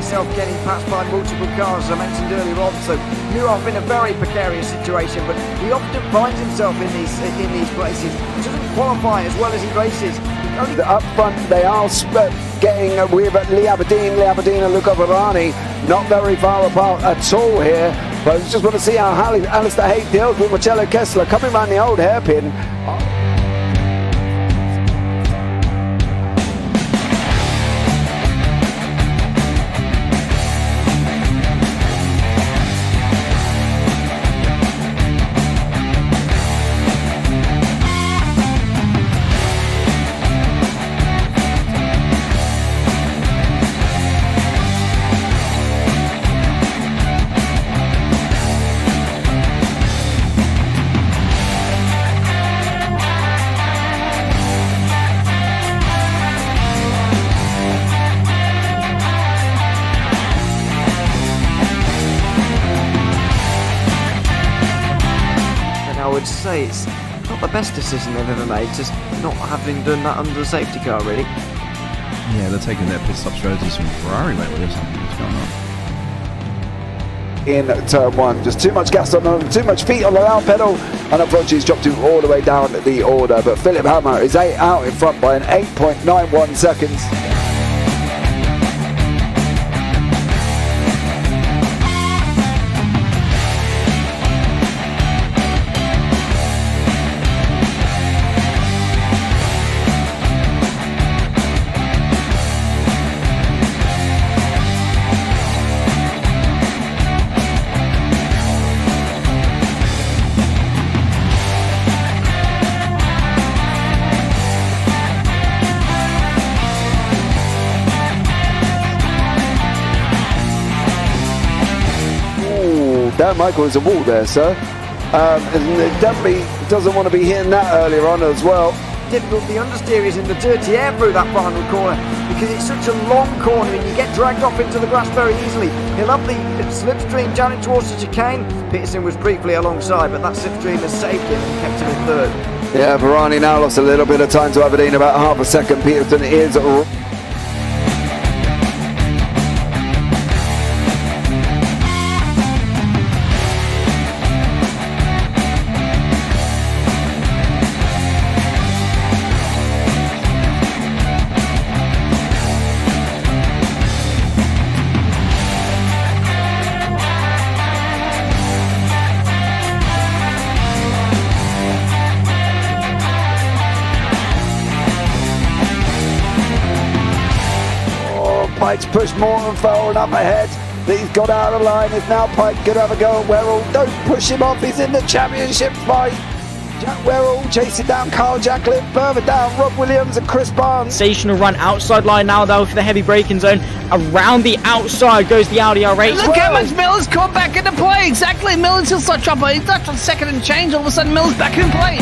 himself getting passed by multiple cars, as I mentioned earlier on. So Nurov in a very precarious situation, but he often finds himself in these places. He doesn't qualify as well as he races. Up front, they are getting with Lee Aberdeen and Luca Varani, not very far apart at all here. But I just want to see how Alistair Haig deals with Marcello Kessler coming around the old hairpin. Say it's not the best decision they've ever made, just not having done that under the safety car, really. Yeah, they're taking their pit stop strategies from Ferrari lately or something. What's going on? In turn one, just too much gas on them, too much feet on the loud pedal, and unfortunately he's dropped him all the way down the order. But Philip Hammer is out in front by an 8.91 seconds. Dan Michael is a wall there, sir. And definitely doesn't want to be hitting that earlier on as well. Difficult, the understeer is in the dirty air through that final corner because it's such a long corner and you get dragged off into the grass very easily. He'll have the slipstream down in towards the chicane. Peterson was briefly alongside, but that slipstream has saved him and kept him in third. Yeah, Varani now lost a little bit of time to Aberdeen, about half a second. Peterson is Pike's pushed Morton forward up ahead. He's got out of line. Is now Pike going to have a go at Werrell? Don't push him off. He's in the championship fight. Jack Werrell chasing down Carl Jacklin. Further down, Rob Williams and Chris Barnes. Sensational run outside line now though for the heavy braking zone. Around the outside goes the Audi R8. Look how much Miller's caught back into play. Exactly. Miller's still such up. He's touched on second and change. All of a sudden Miller's back in play.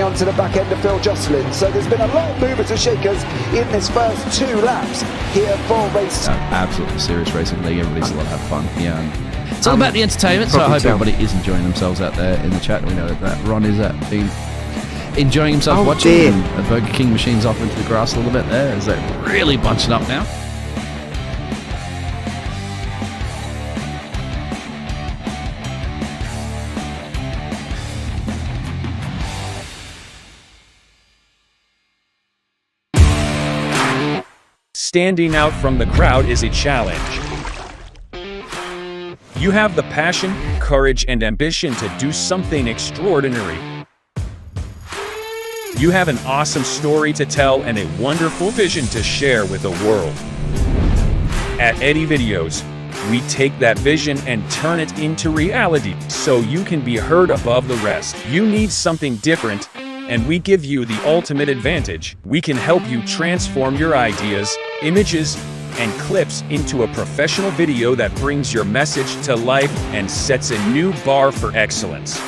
On to the back end of Phil Jocelyn, so there's been a lot of movers and shakers in this first 2 laps here for race. Absolutely serious racing league. Everybody's a lot have fun. Yeah, it's all about the entertainment. So I hope everybody is enjoying themselves out there in the chat. We know that Ron is enjoying himself watching. And Burger King machine's off into the grass a little bit there. Is that really bunching up now? Standing out from the crowd is a challenge. You have the passion, courage, and ambition to do something extraordinary. You have an awesome story to tell and a wonderful vision to share with the world. At Eddie Videos, we take that vision and turn it into reality so you can be heard above the rest. You need something different, and we give you the ultimate advantage. We can help you transform your ideas, images, and clips into a professional video that brings your message to life and sets a new bar for excellence.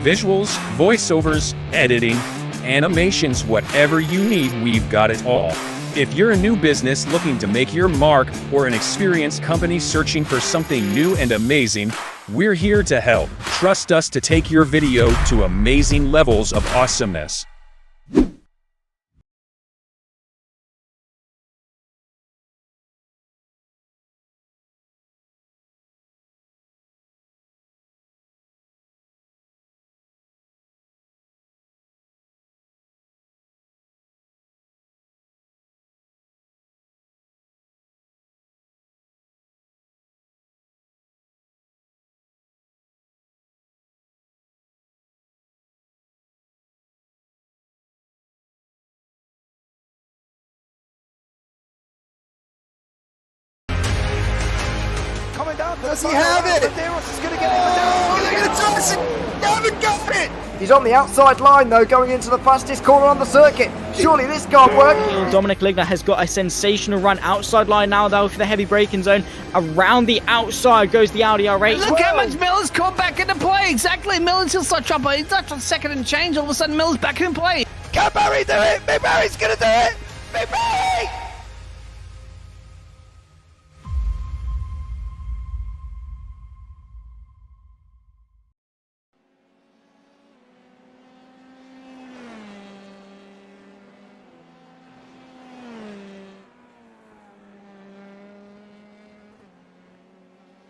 Visuals, voiceovers, editing, animations, whatever you need, we've got it all. If you're a new business looking to make your mark or an experienced company searching for something new and amazing, we're here to help. Trust us to take your video to amazing levels of awesomeness. Does he have it? Medeiros is going to get it. They're going to toss it. They haven't got it. He's on the outside line though, going into the fastest corner on the circuit. Surely this can't work. Dominic Ligner has got a sensational run outside line now though for the heavy braking zone. Around the outside goes the Audi R8. Look how much Miller's caught back into play. Exactly. Miller's still such chopper. He's touched on second and change. All of a sudden, Miller's back in play. Can Barry do it? Big Barry's going to do it. Big Barry!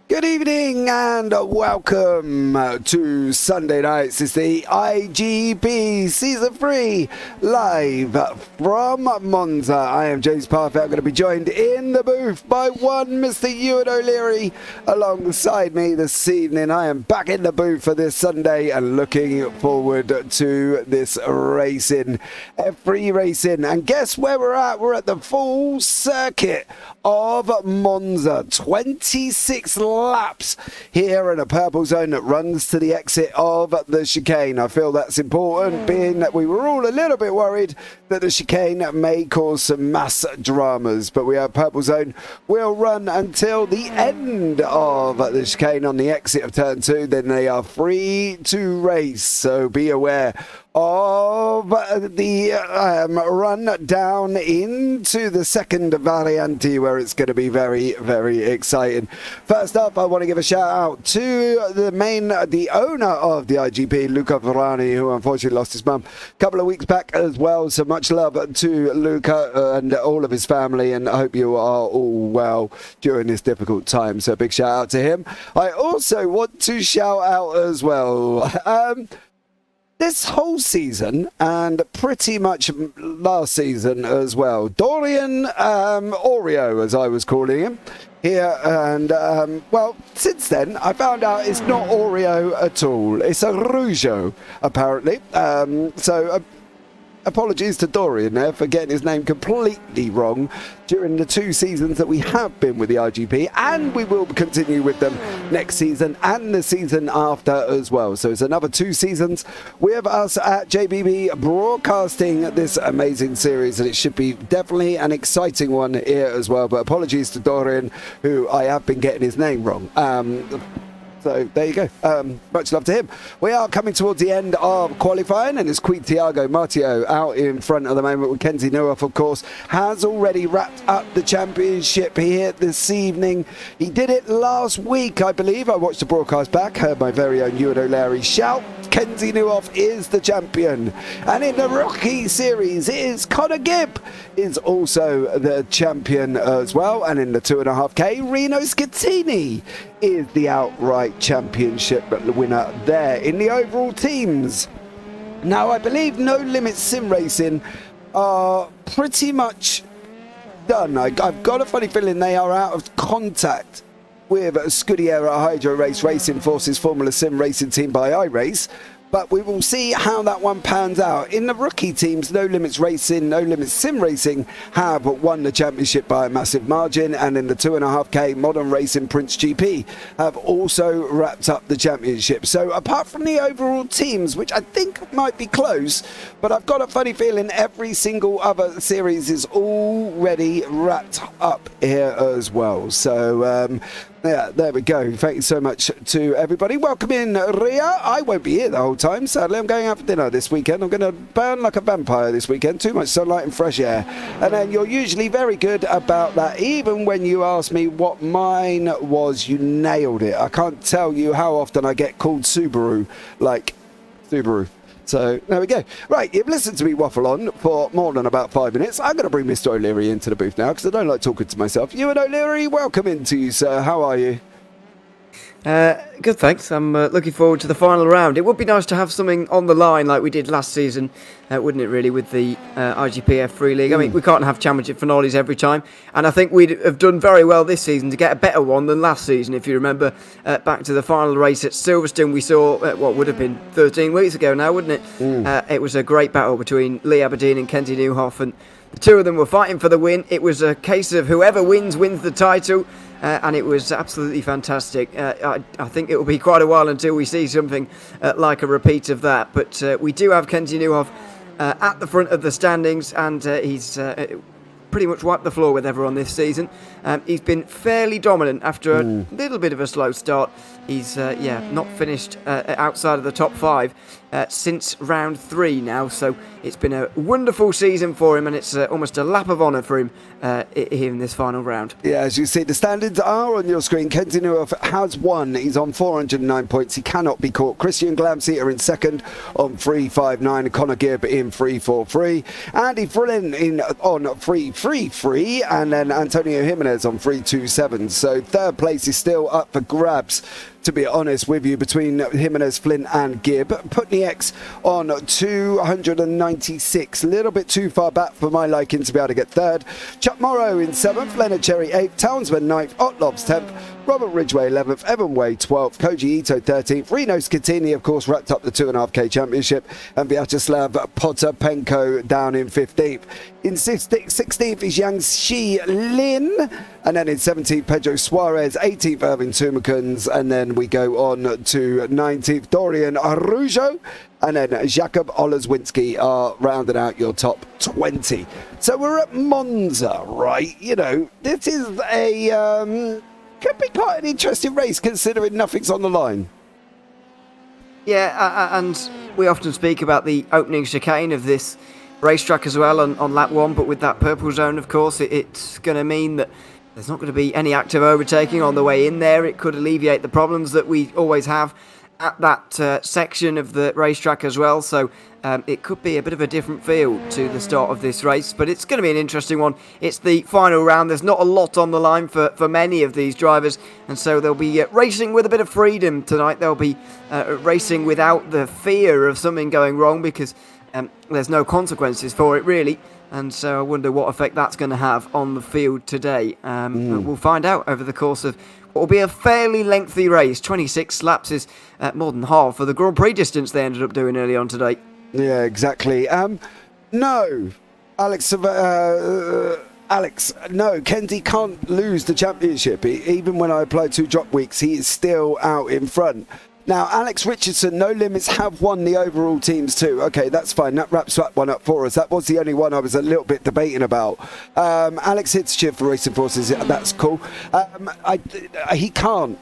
Good evening and welcome to Sunday Nights. It's the iGP Season 3 live from Monza. I am James Parfitt. I'm going to be joined in the booth by one Mr. Ewan O'Leary alongside me this evening. I am back in the booth for this Sunday and looking forward to this racing, F3 racing. And guess where we're at? We're at the full circuit of Monza. 26 laps here in a purple zone that runs to the exit of the chicane. I feel that's important, being that we were all a little bit worried that the chicane may cause some mass dramas, but we have purple zone will run until the end of the chicane on the exit of turn 2. Then they are free to race, so be aware of the run down into the second variante, where it's going to be very, very exciting. First up, I want to give a shout out to the owner of the IGP, Luca Verani, who unfortunately lost his mum a couple of weeks back as well. So much love to Luca and all of his family, and I hope you are all well during this difficult time. So big shout out to him. I also want to shout out as well this whole season, and pretty much last season as well, Dorian Oreo, as I was calling him here, and well, since then I found out it's not Oreo at all. It's a Rougeau, apparently. So apologies to Dorian there for getting his name completely wrong during the 2 seasons that we have been with the IGP, and we will continue with them next season and the season after as well. So it's another 2 seasons with us at JPB Broadcasting this amazing series, and it should be definitely an exciting one here as well. But apologies to Dorian, who I have been getting his name wrong. So there you go. Much love to him. We are coming towards the end of qualifying, and it's Queen Tiago Martio out in front at the moment with Kenzie Newhoff, of course, has already wrapped up the championship here this evening. He did it last week, I believe. I watched the broadcast back, heard my very own Ewan O'Leary shout, Kenzie Newhoff is the champion. And in the rookie series, it is Connor Gibb is also the champion as well. And in the 2.5K, Reno Scattini is the outright championship winner there. In the overall teams, now I believe No Limit Sim Racing are pretty much done. I've got a funny feeling they are out of contact with Scudiera Hydro Race Racing Forces Formula Sim Racing Team by iRace. But we will see how that one pans out. In the rookie teams, No Limits Racing, No Limits Sim Racing have won the championship by a massive margin. And in the 2.5K, Modern Racing Prince GP have also wrapped up the championship. So apart from the overall teams, which I think might be close, but I've got a funny feeling every single other series is already wrapped up here as well. So, yeah, there we go. Thank you so much to everybody. Welcome in, Ria. I won't be here the whole time, sadly. I'm going out for dinner this weekend. I'm going to burn like a vampire this weekend. Too much sunlight and fresh air. And then you're usually very good about that. Even when you ask me what mine was, you nailed it. I can't tell you how often I get called Subaru. Like, Subaru. So, there we go. Right, you've listened to me waffle on for more than about 5 minutes. I'm going to bring Mr. O'Leary into the booth now because I don't like talking to myself. Ewan O'Leary, welcome into you, sir. How are you? Good, thanks. I'm looking forward to the final round. It would be nice to have something on the line like we did last season, wouldn't it, really, with the iGPF Free League? I mean, we can't have championship finales every time, and I think we'd have done very well this season to get a better one than last season. If you remember back to the final race at Silverstone, we saw what would have been 13 weeks ago now, wouldn't it? It was a great battle between Lee Aberdeen and Kenty Newhoff, and the two of them were fighting for the win. It was a case of whoever wins the title. And it was absolutely fantastic. I think it will be quite a while until we see something like a repeat of that. But we do have Kenty Newhoff at the front of the standings, and he's pretty much wiped the floor with everyone this season. He's been fairly dominant after a little bit of a slow start. He's not finished outside of the top 5 since round 3 now, so it's been a wonderful season for him, and it's almost a lap of honour for him here in this final round. Yeah, as you see, the standings are on your screen. Kenty Newhoff has won. He's on 409 points. He cannot be caught. Christian Glamseater in second on 359. Conor Gibb in 343. Andy Frillin on 333. And then Antonio Jimenez on 327. So third place is still up for grabs, to be honest with you, between Jimenez, Flint and Gibb. Putnieks on 296, a little bit too far back for my liking to be able to get third. Chuck Morrow in 7th, Leonard Cherry 8th, Townsman 9th, Otlobs 10th, Robert Ridgway 11th, Evan Way 12th, Koji Ito 13th, Rino Scatini of course wrapped up the 2.5K championship, and Vyacheslav Potapenko down in 15th. In 16th is Yang Shi Lin, and then in 17th Pedro Suarez, 18th Irving Tumakans, and then we go on to 19th Dorian Arujo, and then Jakob Olezwinski are rounding out your top 20. So we're at Monza, right? You know, this is a could be quite an interesting race considering nothing's on the line. Yeah, and we often speak about the opening chicane of this racetrack as well on lap 1, but with that purple zone, of course, it's going to mean that there's not going to be any active overtaking on the way in there. It could alleviate the problems that we always have at that section of the racetrack as well, so it could be a bit of a different feel to the start of this race, but it's going to be an interesting one. It's the final round. There's not a lot on the line for many of these drivers, and so they'll be racing with a bit of freedom tonight. They'll be racing without the fear of something going wrong, because there's no consequences for it really, and so I wonder what effect that's going to have on the field today. We'll find out over the course of what will be a fairly lengthy race. 26 laps is more than half for the Grand Prix distance they ended up doing early on today. Yeah, exactly. No, Alex, no, Kenty can't lose the championship. Even when I apply 2 drop weeks, he is still out in front. Now, Alex Richardson, No Limits have won the overall teams too. Okay, that's fine. That wraps that one up for us. That was the only one I was a little bit debating about. Alex Hitchchip for Racing Forces, that's cool. He can't.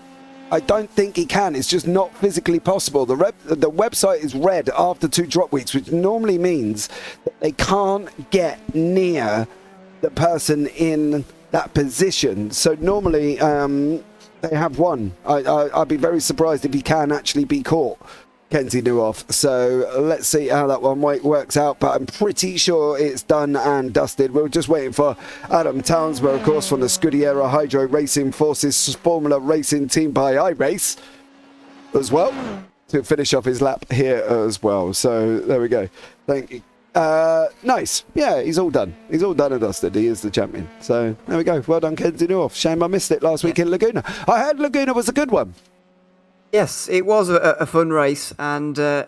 I don't think he can. It's just not physically possible. The website is red after 2 drop weeks, which normally means that they can't get near the person in that position. So normally they have won. I'd be very surprised if he can actually be caught, Kenty Newhoff. So let's see how that one works out, but I'm pretty sure it's done and dusted. We're just waiting for Adam Townsber, of course, from the Scudiera Hydro Racing Forces Formula Racing Team by iRace as well, to finish off his lap here as well. So there we go. Thank you. Nice. Yeah, he's all done. He's all done and dusted. He is the champion. So there we go. Well done, Kenty Newhoff. Shame I missed it last week in Laguna. I heard Laguna was a good one. Yes, it was a fun race, and there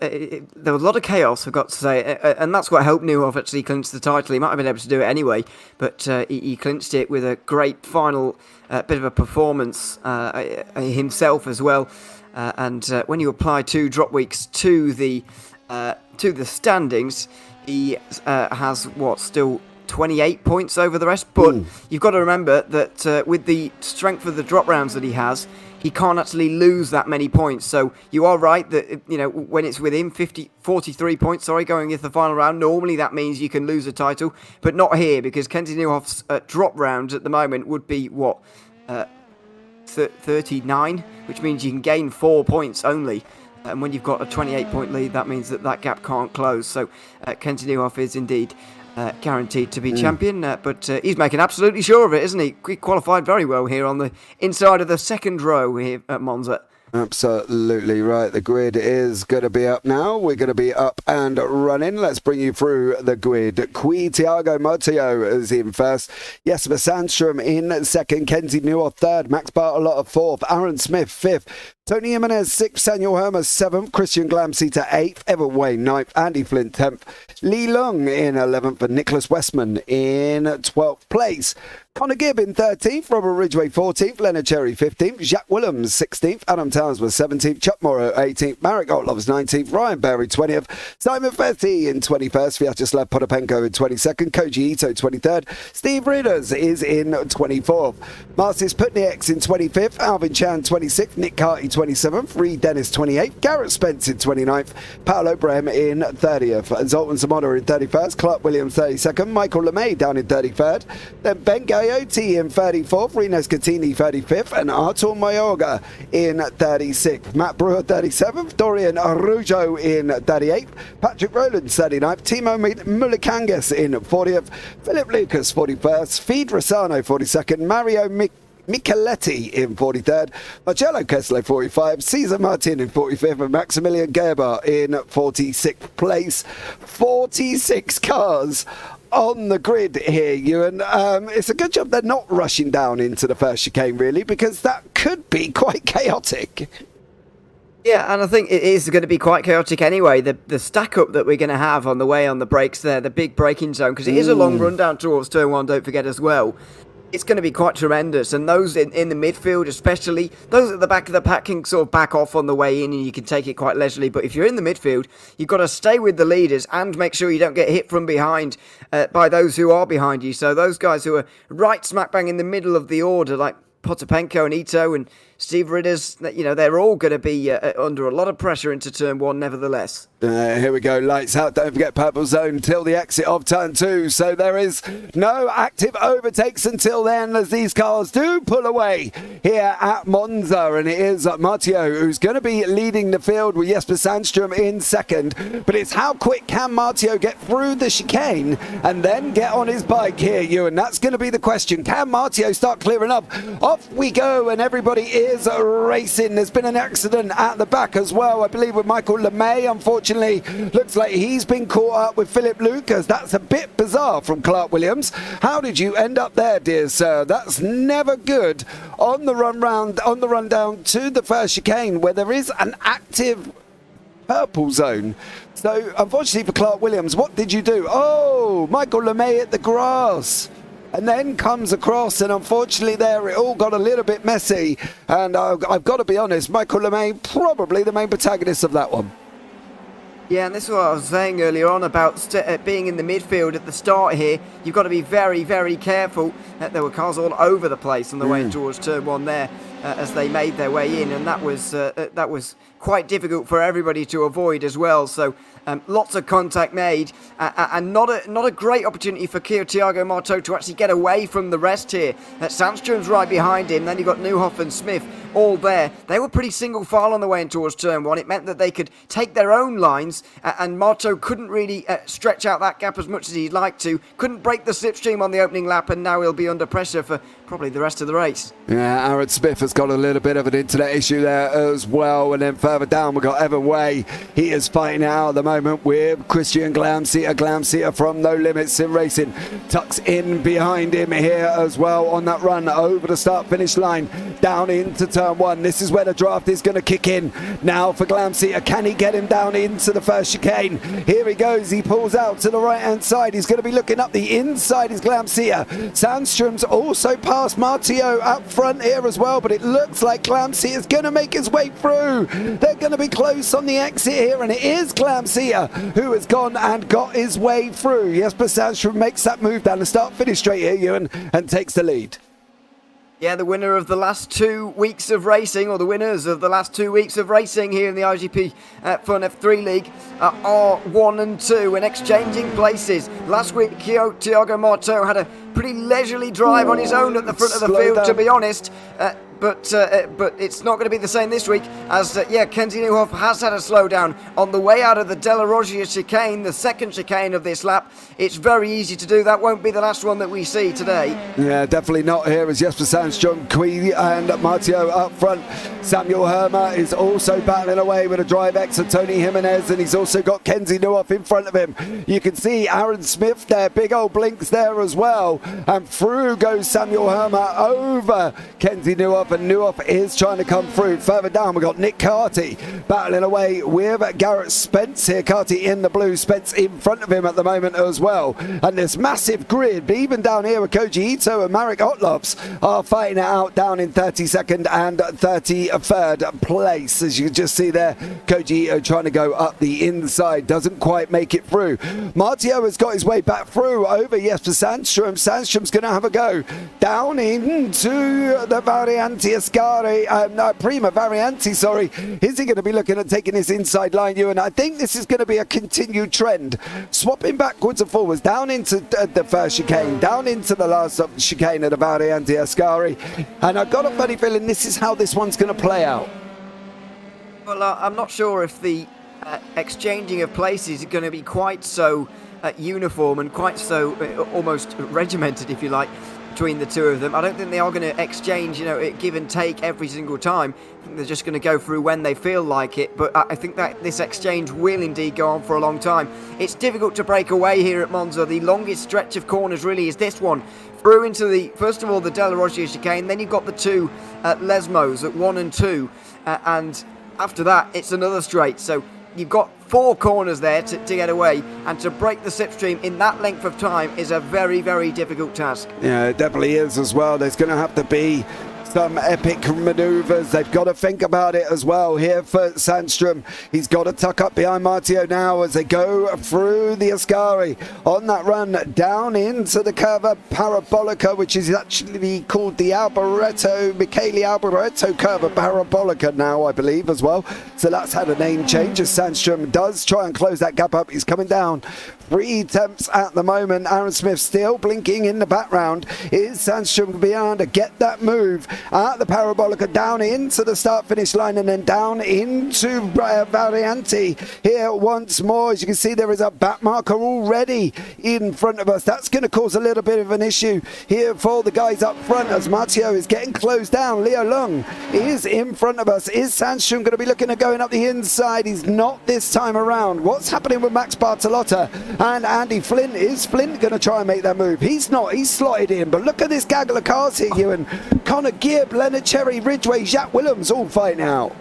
was a lot of chaos, I've got to say, and that's what helped Newhoff actually clinch the title. He might have been able to do it anyway, but he clinched it with a great final bit of a performance himself as well. And when you apply 2 drop weeks to the standings, he has still 28 points over the rest. But you've got to remember that with the strength of the drop rounds that he has, he can't actually lose that many points. So you are right that, when it's within 43 points, going into the final round, normally that means you can lose a title, but not here, because Kenzie Newhoff's drop round at the moment would be 39, which means you can gain 4 points only. And when you've got a 28-point lead, that means that gap can't close. So Kenzie Newhoff is indeed guaranteed to be champion, but he's making absolutely sure of it, isn't he? He qualified very well here on the inside of the second row here at Monza. Absolutely right. The grid is going to be up now. We're going to be up and running. Let's bring you through the grid. Thiago Matteo is in first. Jesper Sandström in second. Kenzie Newhoff third. Max Bartolotta fourth. Aaron Smith fifth. Tony Jimenez 6th, Samuel Hermer 7th, Christian Glamseater 8th, Evan Wayne 9th, Andy Flint 10th, Lee Lung in 11th, and Nicholas Westman in 12th place. Connor Gibb in 13th, Robert Ridgway 14th, Leonard Cherry 15th, Jack Willems 16th, Adam Towns was 17th, Chuck Morrow 18th, Marek Otlovs 19th, Ryan Berry 20th, Simon Fetty in 21st, Vyacheslav Potapenko in 22nd, Koji Ito 23rd, Steve Ridders is in 24th, Marcis Putnieks in 25th, Alvin Chan 26th, Nick Carty 27th, Reed Dennis 28th, Garrett Spence in 29th, Paolo Brehm in 30th, Zoltan Zamora in 31st, Clark Williams 32nd, Michael LeMay down in 33rd, then Ben Gaiotti in 34th, Rino Scattini 35th, and Artur Mayorga in 36th, Matt Brewer 37th, Dorian Arujo in 38th, Patrick Rowlands 39th, Timo Mulikangas in 40th, Philip Lucas 41st, Feed Rossano 42nd, Mario Micheletti in 43rd, Marcello Kessler 45, Cesar Martin in 45th, and Maximilian Gerber in 46th place. 46 cars on the grid here, Ewan. It's a good job they're not rushing down into the first chicane, really, because that could be quite chaotic. Yeah, and I think it is going to be quite chaotic anyway. The stack up that we're going to have on the way on the brakes there, the big braking zone, because it is a long run down towards turn 1, don't forget as well. It's going to be quite tremendous, and those in the midfield especially, those at the back of the pack can sort of back off on the way in and you can take it quite leisurely, but if you're in the midfield, you've got to stay with the leaders and make sure you don't get hit from behind by those who are behind you. So those guys who are right smack bang in the middle of the order, like Potapenko and Ito and Steve Ridders, they're all going to be under a lot of pressure into turn 1 nevertheless. Here we go, lights out, don't forget purple zone till the exit of turn 2, so there is no active overtakes until then as these cars do pull away here at Monza, and it is Matteo who's going to be leading the field with Jesper Sandström in second, but it's how quick can Matteo get through the chicane and then get on his bike here, Ewan? That's going to be the question. Can Matteo start clearing up? Off we go, and everybody is racing. There's been an accident at the back as well, I believe, with Michael LeMay. Unfortunately, looks like he's been caught up with Philip Lucas. That's a bit bizarre from Clark Williams. How did you end up there, dear sir? That's never good on the run down to the first chicane where there is an active purple zone. So unfortunately for Clark Williams, what did you do? Oh, Michael LeMay at the grass, and then comes across, and unfortunately there it all got a little bit messy, and I've got to be honest, Michael LeMay probably the main protagonist of that one. Yeah, and this is what I was saying earlier on about being in the midfield at the start here. You've got to be very, very careful. There were cars all over the place on the way towards turn 1 there as they made their way in, and that was quite difficult for everybody to avoid as well. So lots of contact made, and not a great opportunity for Thiago Marto to actually get away from the rest here. Sandström's right behind him. Then you got Newhoff and Smith all there. They were pretty single file on the way in towards turn 1. It meant that they could take their own lines, and Marto couldn't really stretch out that gap as much as he'd like to. Couldn't break the slipstream on the opening lap, and now he'll be under pressure for probably the rest of the race. Yeah, Aaron Smith has got a little bit of an internet issue there as well. And then further down, we've got Evan Way. He is fighting out at the moment with Christian Glamseter. Glamseter from No Limits Sim Racing tucks in behind him here as well on that run over the start-finish line down into turn 1. This is where the draft is going to kick in now for Glamseter. Can he get him down into the first chicane? Here he goes. He pulls out to the right-hand side. He's going to be looking up the inside is Glamseter. Sandstrom's also past Martio up front here as well, but it looks like Glamseter is going to make his way through. They're going to be close on the exit here, and it is Glamseter who has gone and got his way through. Jesper Sandstrom makes that move down the start-finish straight here, Ewan, and takes the lead. Yeah, the winner of the last 2 weeks of racing, or the winners of the last 2 weeks of racing here in the iGPFun F3 League are 1 and 2 and exchanging places. Last week, Thiago Marteau had a pretty leisurely drive on his own at the front of the field, down, to be honest. But it's not going to be the same this week, as Kenzie Newhoff has had a slowdown on the way out of the Della Roggia chicane, the second chicane of this lap. It's very easy to do. That won't be the last one that we see today. Yeah, definitely not here as Jesper Sandstrom, Quee and Martio up front. Samuel Herma is also battling away with a drive X of Tony Jimenez, and he's also got Kenzie Newhoff in front of him. You can see Aaron Smith there, big old blinks there as well. And through goes Samuel Herma over Kenzie Newhoff, and Newhoff is trying to come through. Further down, we've got Nick Carty battling away with Garrett Spence here. Carty in the blue, Spence in front of him at the moment as well. And this massive grid, even down here with Koji Ito and Marek Otlofs are fighting it out down in 32nd and 33rd place. As you can just see there, Koji Ito trying to go up the inside, doesn't quite make it through. Martio has got his way back through over Jesper Sandstrom. Sandstrom's going to have a go down into the Varianti Ascari, Prima Varianti, sorry. Is he going to be looking at taking his inside line, Ewan? I think this is going to be a continued trend. Swapping backwards and forwards, down into the first chicane, down into the last chicane of the Varianti Ascari. And I've got a funny feeling this is how this one's going to play out. Well, I'm not sure if the exchanging of places is going to be quite so uniform and quite so almost regimented, if you like, between the two of them. I don't think they are going to exchange, give and take every single time. I think they're just going to go through when they feel like it, but I think that this exchange will indeed go on for a long time. It's difficult to break away here at Monza. The longest stretch of corners really is this one. Through into first of all, the Della Roggia chicane, then you've got the two Lesmos at 1 and 2, and after that, it's another straight. So you've got 4 corners there to get away, and to break the slipstream in that length of time is a very, very difficult task. Yeah, it definitely is as well. There's going to have to be some epic manoeuvres. They've got to think about it as well here for Sandstrom. He's got to tuck up behind Martio now as they go through the Ascari on that run down into the Curva Parabolica, which is actually called the Michele Alboreto Curva Parabolica now, I believe, as well. So that's had a name change as Sandstrom does try and close that gap up. He's coming down 3 attempts at the moment. Aaron Smith still blinking in the background. Is Sandstrom behind to get that move at the Parabolica down into the start-finish line and then down into Varianti here once more. As you can see, there is a back marker already in front of us. That's going to cause a little bit of an issue here for the guys up front as Martio is getting closed down. Leo Lung is in front of us. Is Sandstrom going to be looking at going up the inside? He's not this time around. What's happening with Max Bartolotta and Andy Flint? Is Flint going to try and make that move? He's not. He's slotted in. But look at this gaggle of cars here, Ewan. Connor Gibb, Leonard Cherry, Ridgway, Jacques Willems all fighting out.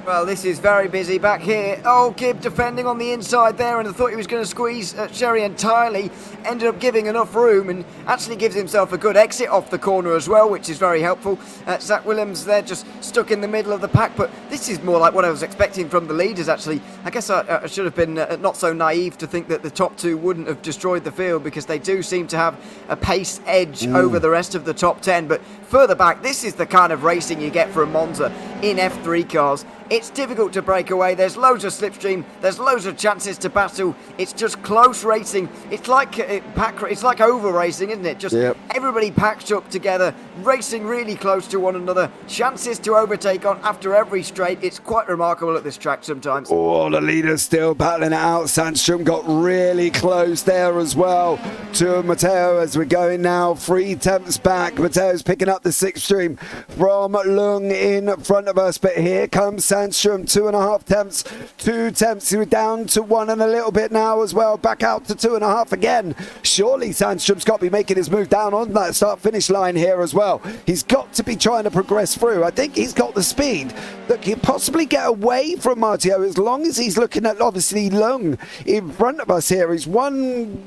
Well, this is very busy back here. Oh, Gibb defending on the inside there, and I thought he was going to squeeze Sherry entirely. Ended up giving enough room and actually gives himself a good exit off the corner as well, which is very helpful. Zach Willems there just stuck in the middle of the pack, but this is more like what I was expecting from the leaders, actually. I guess I should have been not so naive to think that the top 2 wouldn't have destroyed the field, because they do seem to have a pace edge over the rest of the top 10. But further back, this is the kind of racing you get from Monza in F3 cars. It's difficult to break away. There's loads of slipstream. There's loads of chances to battle. It's just close racing. It's like it's like over racing, isn't it? Just everybody packed up together, racing really close to one another. Chances to overtake on after every straight. It's quite remarkable at this track sometimes. Oh, the leader's still battling it out. Sandstrom got really close there as well to Matteo as we're going now 3 tenths back. Matteo's picking up the 6th stream from Lung in front of us, but here comes Sandstrom, 2.5 tenths, 2 tenths. He was down to 1 and a little bit now as well, back out to 2.5 again. Surely Sandstrom's got to be making his move down on that start-finish line here as well. He's got to be trying to progress through. I think he's got the speed that can possibly get away from Matteo as long as he's looking at obviously Lung in front of us here. He's one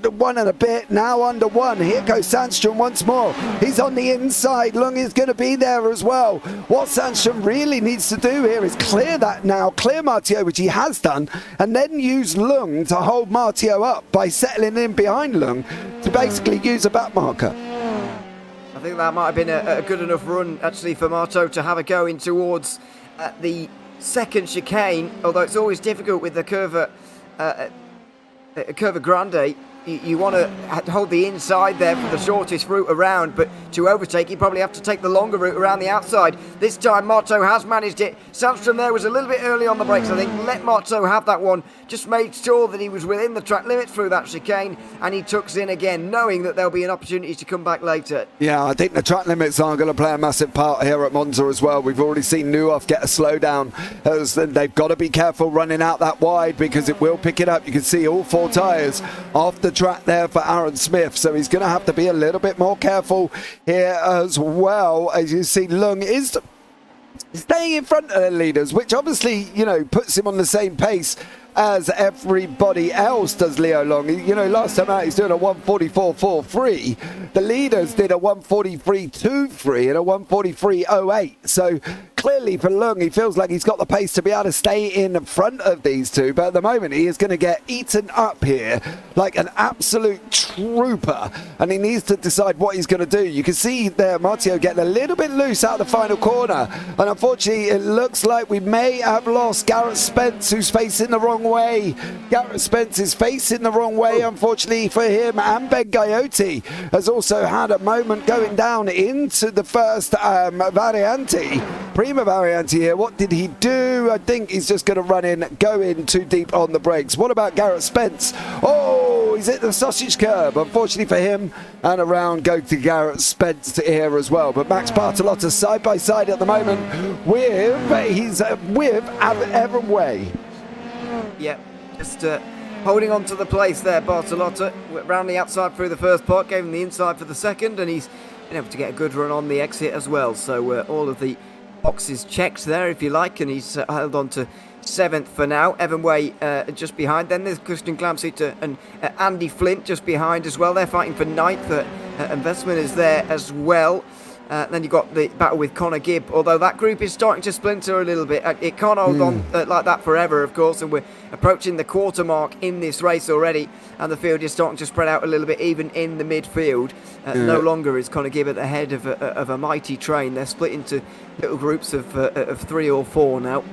and a bit, now under 1. Here goes Sandstrom once more. He's on the inside. Lung is going to be there as well. What Sandstrom really needs to do here is clear that now, clear Matteo, which he has done, and then use Lung to hold Matteo up by settling in behind Lung to basically use a back marker. I think that might have been a good enough run actually for Marto to have a go in towards the second chicane, although it's always difficult with the Curva Grande. You want to hold the inside there for the shortest route around, but to overtake you probably have to take the longer route around the outside. This time Marto has managed it. Sandstrom there was a little bit early on the brakes, I think. Let Marto have that one. Just made sure that he was within the track limit through that chicane, and he tucks in again, knowing that there'll be an opportunity to come back later. Yeah, I think the track limits are going to play a massive part here at Monza as well. We've already seen Nuoff get a slowdown, as they've got to be careful running out that wide because it will pick it up. You can see all 4 tyres off the track there for Aaron Smith, so he's going to have to be a little bit more careful here as well. As you see, Lung is staying in front of the leaders, which obviously, puts him on the same pace as everybody else does. Leo Long, last time out he's doing a 1:44.43. The leaders did a 1:43.23 and a 1:43.08. So clearly for Lung, he feels like he's got the pace to be able to stay in front of these two. But at the moment, he is going to get eaten up here like an absolute trooper, and he needs to decide what he's going to do. You can see there Matteo getting a little bit loose out of the final corner, and unfortunately, it looks like we may have lost Garrett Spence, who's facing the wrong way. Garrett Spence is facing the wrong way, unfortunately for him, and Ben Gaiotti has also had a moment going down into the first variante. Prima variante here. What did he do? I think he's just going to go in too deep on the brakes. What about Garrett Spence? Oh, he's hit the sausage curb, unfortunately for him, and around go to Garrett Spence here as well. But Max Bartolotta side by side at the moment with Evan Way. Yep, just holding on to the place there. Bartolotta round the outside through the first part, gave him the inside for the second, and he's been able to get a good run on the exit as well. So all of the boxes checked there, if you like, and he's held on to 7th for now. Evan Way just behind. Then there's Christian Glamsuter and Andy Flint just behind as well. They're fighting for 9th. Investment is there as well. Then you've got the battle with Connor Gibb, although that group is starting to splinter a little bit. It can't hold on like that forever, of course, and we're approaching the quarter mark in this race already, and the field is starting to spread out a little bit, even in the midfield. No longer is Connor Gibb at the head of a mighty train. They're split into little groups of 3 or 4 now.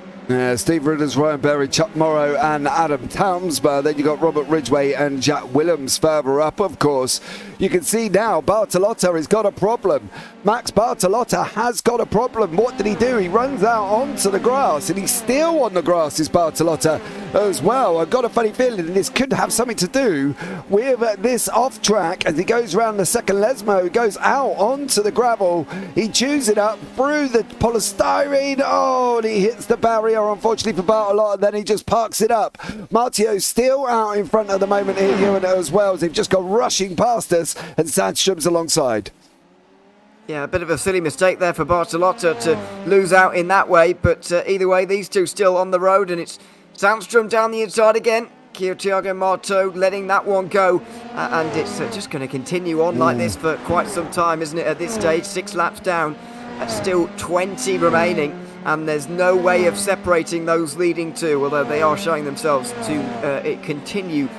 Steve Ridders, Ryan Berry, Chuck Morrow and Adam Townsburg. Then you got Robert Ridgway and Jack Willems further up, of course. You can see now Bartolotta has got a problem. Max Bartolotta has got a problem. What did he do? He runs out onto the grass, and he's still on the grass, is Bartolotta as well. I've got a funny feeling this could have something to do with this off track as he goes around the second Lesmo. He goes out onto the gravel. He chews it up through the polystyrene. Oh, and he hits the barrier, unfortunately for Bartolotta, and then he just parks it up. Martio's still out in front at the moment here, Ewan, as well, as they've just gone rushing past us, and Sandstrom's alongside. Yeah, a bit of a silly mistake there for Bartolotta to lose out in that way, but either way, these two still on the road, and it's Sandstrom down the inside again. Thiago Marto letting that one go, and it's just going to continue on like this for quite some time, isn't it, at this stage? 6 laps down, still 20 remaining, and there's no way of separating those leading two, although they are showing themselves to continue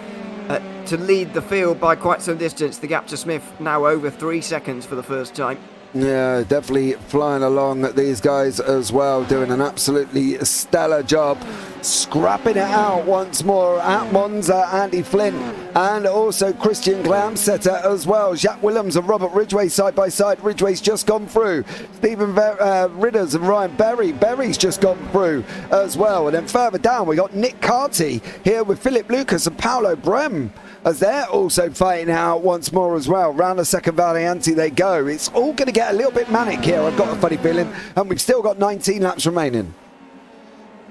to lead the field by quite some distance. The gap to Smith now over 3 seconds for the first time. Yeah, definitely flying along. These guys as well, doing an absolutely stellar job, scrapping it out once more at Monza. Andy Flint and also Christian Glamsetter as well. Jack Willems and Robert Ridgway side by side. Ridgway's just gone through. Stephen Ridders and Ryan Berry. Berry's just gone through as well. And then further down, we got Nick Carty here with Philip Lucas and Paolo Brem, as they're also fighting out once more as well. Round the second variante they go. It's all going to get a little bit manic here, I've got a funny feeling, and we've still got 19 laps remaining.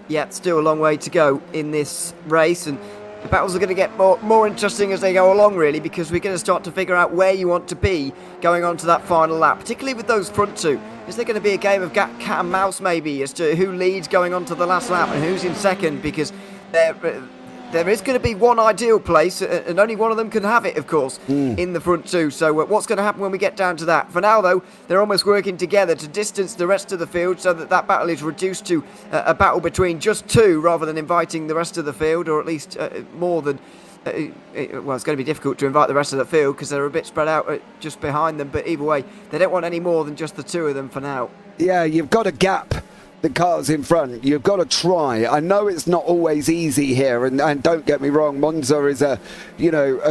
Yeah, still a long way to go in this race, and the battles are going to get more interesting as they go along, really, because we're going to start to figure out where you want to be going on to that final lap, particularly with those front two. Is there going to be a game of cat and mouse, maybe, as to who leads going on to the last lap and who's in second? Because there is going to be one ideal place, and only one of them can have it, of course, in the front two. So what's going to happen when we get down to that? For now, though, they're almost working together to distance the rest of the field so that battle is reduced to a battle between just two rather than inviting the rest of the field, or at least more than... well, it's going to be difficult to invite the rest of the field because they're a bit spread out just behind them. But either way, they don't want any more than just the two of them for now. Yeah, you've got to gap the cars in front. You've got to try. I know it's not always easy here, and don't get me wrong, Monza is a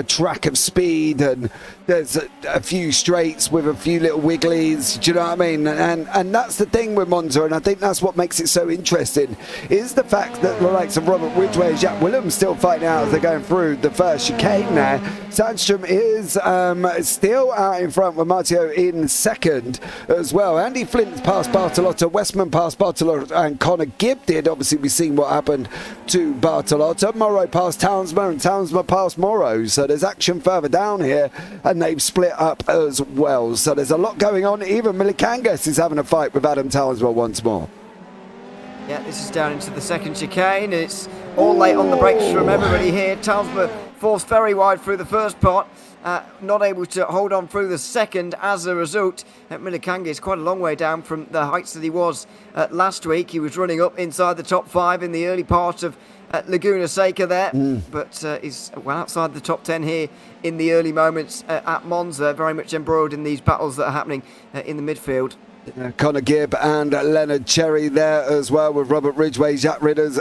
track of speed, and there's a few straights with a few little wigglies. Do you know what I mean? And that's the thing with Monza, and I think that's what makes it so interesting, is the fact that the likes of Robert Ridgway and Jack Willems still fighting out as they're going through the first chicane there. Sandstrom is still out in front with Matteo in second as well. Andy Flint passed Bartolotta, Westman passed Bartolotta, and Connor Gibb did. Obviously, we've seen what happened to Bartolotta. Morrow passed Townsma, and Townsma passed Morrow. So there's action further down here, and they've split up as well. So there's a lot going on. Even Milikangas is having a fight with Adam Townsma once more. Yeah, this is down into the second chicane. It's all late on the brakes from everybody here. Townsma forced very wide through the first part. Not able to hold on through the second as a result. Milikangas is quite a long way down from the heights that he was last week. He was running up inside the top 5 in the early part of Laguna Seca there, but is well outside the top 10 here in the early moments at Monza, very much embroiled in these battles that are happening in the midfield. Connor Gibb and Leonard Cherry there as well, with Robert Ridgway, Jack Ridders,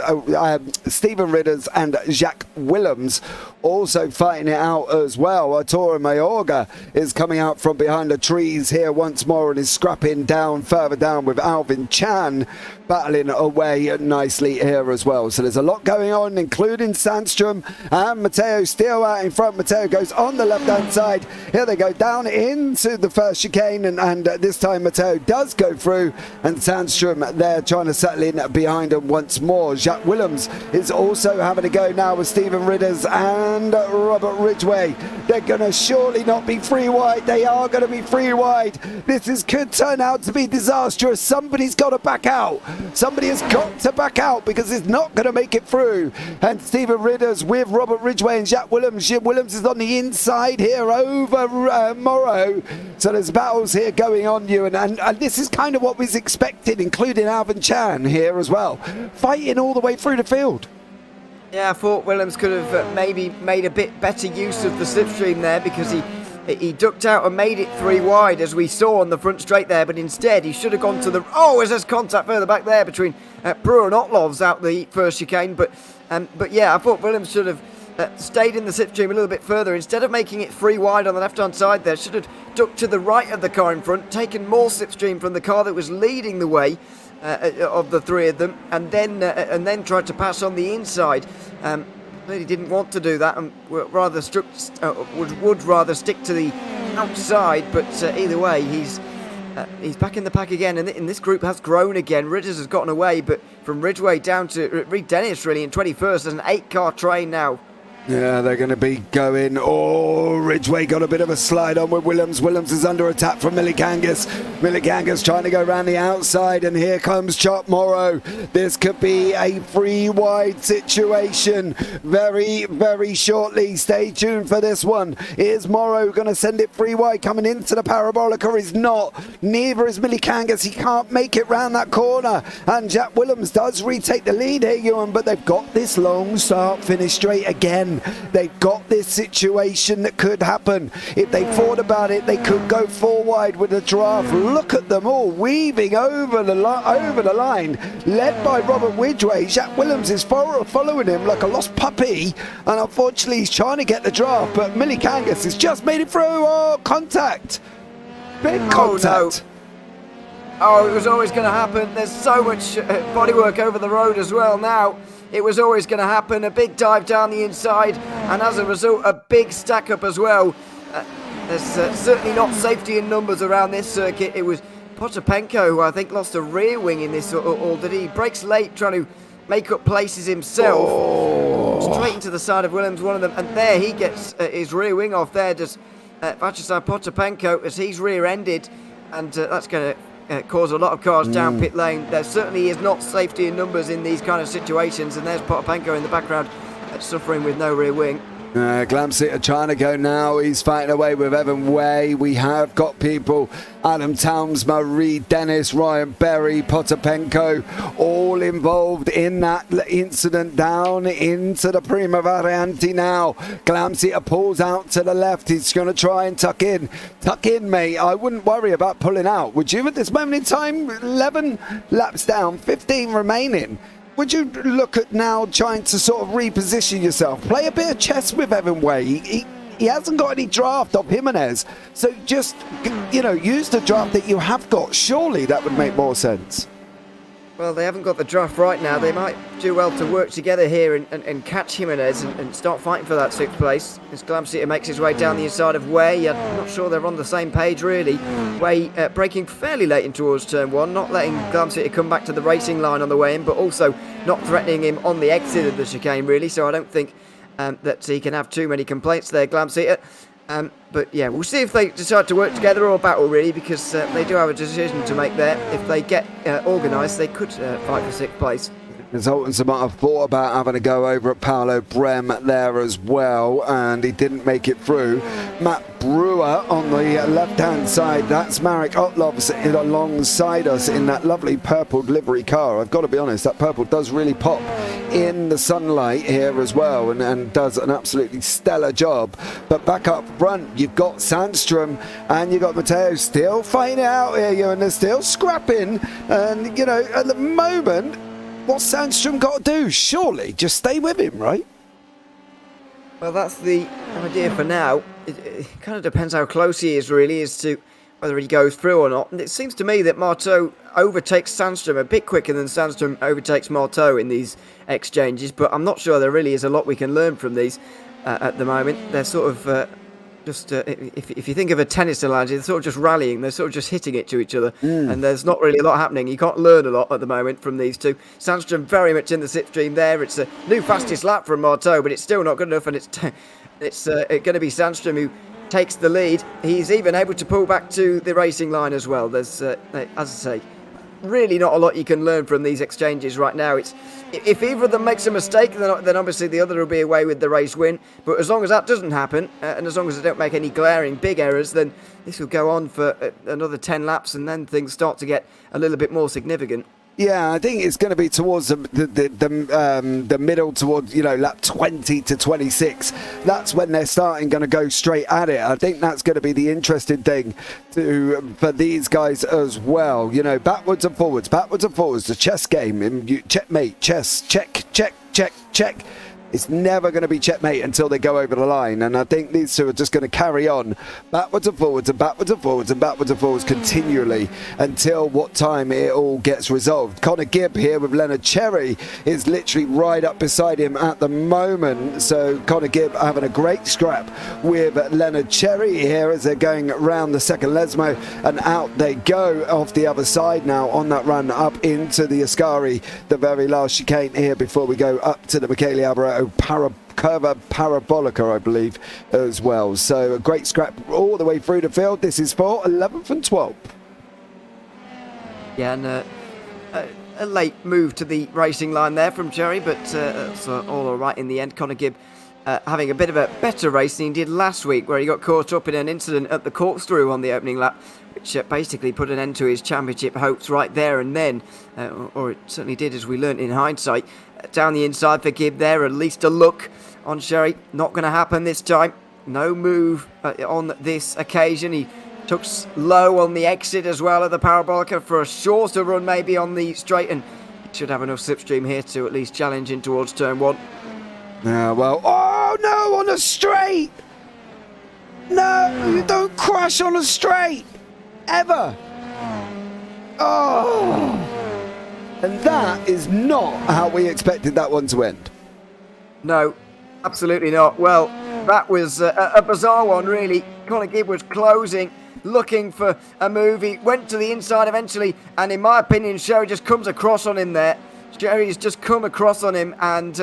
Stephen Ridders and Jack Willems also fighting it out as well. Arturo Mayorga is coming out from behind the trees here once more and is scrapping down further down with Alvin Chan battling away nicely here as well. So there's a lot going on, including Sandstrom and Matteo still out in front. Matteo goes on the left hand side. Here they go down into the first chicane, and this time Matteo does go through, and Sandstrom there trying to settle in behind him once more. Jack Willems is also having a go now with Stephen Ridders and Robert Ridgway. They're going to surely not be free wide. They are going to be free wide. This could turn out to be disastrous. Somebody's got to back out. Somebody has got to back out because it's not going to make it through. And Stephen Ridders with Robert Ridgway and Jack Willems. Jim Willems is on the inside here over Morrow. So there's battles here going on, Ewan, and this is kind of what was expected, including Alvin Chan here as well, fighting all the way through the field. Yeah, I thought Willems could have maybe made a bit better use of the slipstream there, because he ducked out and made it 3 wide, as we saw on the front straight there, but instead he should have gone to the... Oh, there's contact further back there between Brewer and Otlovs out the first chicane, but yeah, I thought Willems should have stayed in the slipstream a little bit further. Instead of making it 3 wide on the left-hand side there, should have ducked to the right of the car in front, taken more slipstream from the car that was leading the way of the 3 of them, and then tried to pass on the inside. Really didn't want to do that, and would rather stick to the outside. But either way, he's back in the pack again, and this group has grown again. Ridders has gotten away, but from Ridgway down to Reed Dennis really in 21st, there's an 8-car train now. Yeah, they're going to be going. Oh, Ridgway got a bit of a slide on with Willems. Willems is under attack from Milikangas. Milikangas trying to go around the outside, and here comes Chop Morrow. This could be a 3 wide situation very, very shortly. Stay tuned for this one. Is Morrow going to send it 3 wide coming into the parabolic, or is not? Neither is Milikangas. He can't make it round that corner, and Jack Willems does retake the lead here, Ewan, but they've got this long start finish straight again. in. They've got this situation that could happen. If they thought about it, they could go 4 wide with a draft. Look at them all weaving over the line, led by Robert Widgway. Jack Williams is following him like a lost puppy, and unfortunately he's trying to get the draft, but Millie Kangas has just made it through. Oh, contact. Big contact. Oh, it was always going to happen. There's so much bodywork over the road as well now. It was always going to happen. A big dive down the inside, and as a result, a big stack up as well. There's certainly not safety in numbers around this circuit. It was Potapenko who I think lost a rear wing in this, or did he? Brakes late trying to make up places himself. Straight into the side of Williams, one of them, and there he gets his rear wing off there. Just Vyacheslav Potapenko as he's rear-ended, and that's going to cause a lot of cars down pit lane. There certainly is not safety in numbers in these kind of situations, and there's Potapenko in the background suffering with no rear wing. Glamsit are trying to go now. He's fighting away with Evan Way. We have got people, Adam Townsma, Reed Dennis, Ryan Berry, Potapenko, all involved in that incident down into the Prima Variante now. Glamsit pulls out to the left. He's going to try and tuck in. Tuck in, mate. I wouldn't worry about pulling out. Would you at this moment in time? 11 laps down, 15 remaining. Would you look at now trying to sort of reposition yourself? Play a bit of chess with Evan Way. He hasn't got any draft of Jimenez. So just, use the draft that you have got. Surely that would make more sense. Well, they haven't got the draft right now. They might do well to work together here and catch Jimenez and start fighting for that 6th place. As Glamsit makes his way down the inside of Way. I'm not sure they're on the same page, really. Way braking fairly late in towards turn 1, not letting Glamsit come back to the racing line on the way in, but also not threatening him on the exit of the chicane, really. So I don't think that he can have too many complaints there, Glamsit. But yeah, we'll see if they decide to work together or battle, really, because they do have a decision to make there. If they get organised, they could fight for 6th place. Consultants might have thought about having a go over at Paolo Brem there as well, and he didn't make it through. Matt Brewer on the left-hand side, that's Marek Otlovs alongside us in that lovely purple livery car. I've got to be honest, that purple does really pop in the sunlight here as well, and does an absolutely stellar job. But back up front, you've got Sandstrom and you've got Matteo still fighting it out here, and they're still scrapping, and at the moment, what's Sandstrom got to do? Surely just stay with him, right? Well, that's the idea for now. It kind of depends how close he is, really, as to whether he goes through or not. And it seems to me that Marteau overtakes Sandstrom a bit quicker than Sandstrom overtakes Marteau in these exchanges, but I'm not sure there really is a lot we can learn from these at the moment. They're sort of if you think of a tennis analogy, they're sort of just rallying, they're sort of just hitting it to each other, and there's not really a lot happening. You can't learn a lot at the moment from these two. Sandstrom very much in the slipstream there. It's a new fastest lap from Marteau, but it's still not good enough, and it's going to be Sandstrom who takes the lead. He's even able to pull back to the racing line as well. There's, as I say, really not a lot you can learn from these exchanges right now. If either of them makes a mistake, then obviously the other will be away with the race win. But as long as that doesn't happen, and as long as they don't make any glaring big errors, then this will go on for another 10 laps, and then things start to get a little bit more significant. Yeah, I think it's going to be towards the middle, towards lap 20 to 26. That's when they're going to go straight at it. I think that's going to be the interesting thing for these guys as well. Backwards and forwards, the chess game. Checkmate, chess, check, check, check, check. It's never going to be checkmate until they go over the line, and I think these two are just going to carry on backwards and forwards and backwards and forwards and backwards and forwards continually until what time it all gets resolved. Connor Gibb here with Leonard Cherry is literally right up beside him at the moment, so Connor Gibb having a great scrap with Leonard Cherry here as they're going round the second Lesmo, and out they go off the other side now on that run up into the Ascari, the very last chicane here before we go up to the Michele Alboreto Curva Parabolica, I believe, as well. So a great scrap all the way through the field. This is for 11th and 12th. Yeah, and a late move to the racing line there from Cherry, but it's all right in the end. Connor Gibb having a bit of a better race than he did last week, where he got caught up in an incident at the corkscrew on the opening lap, which basically put an end to his championship hopes right there and then, or it certainly did, as we learnt in hindsight. down the inside for Gibb there. At least a look on Sherry. Not going to happen this time. No move on this occasion. He took low on the exit as well of the Parabolica for a shorter run maybe on the straight, and should have enough slipstream here to at least challenge in towards turn 1. Yeah, well, oh no, on a straight! No, you don't crash on a straight! Ever! Oh! And that is not how we expected that one to end. No, absolutely not. Well, that was a bizarre one, really. Conor Gibb was closing, looking for a move. He went to the inside eventually, and in my opinion, Sherry just comes across on him there. Sherry's just come across on him and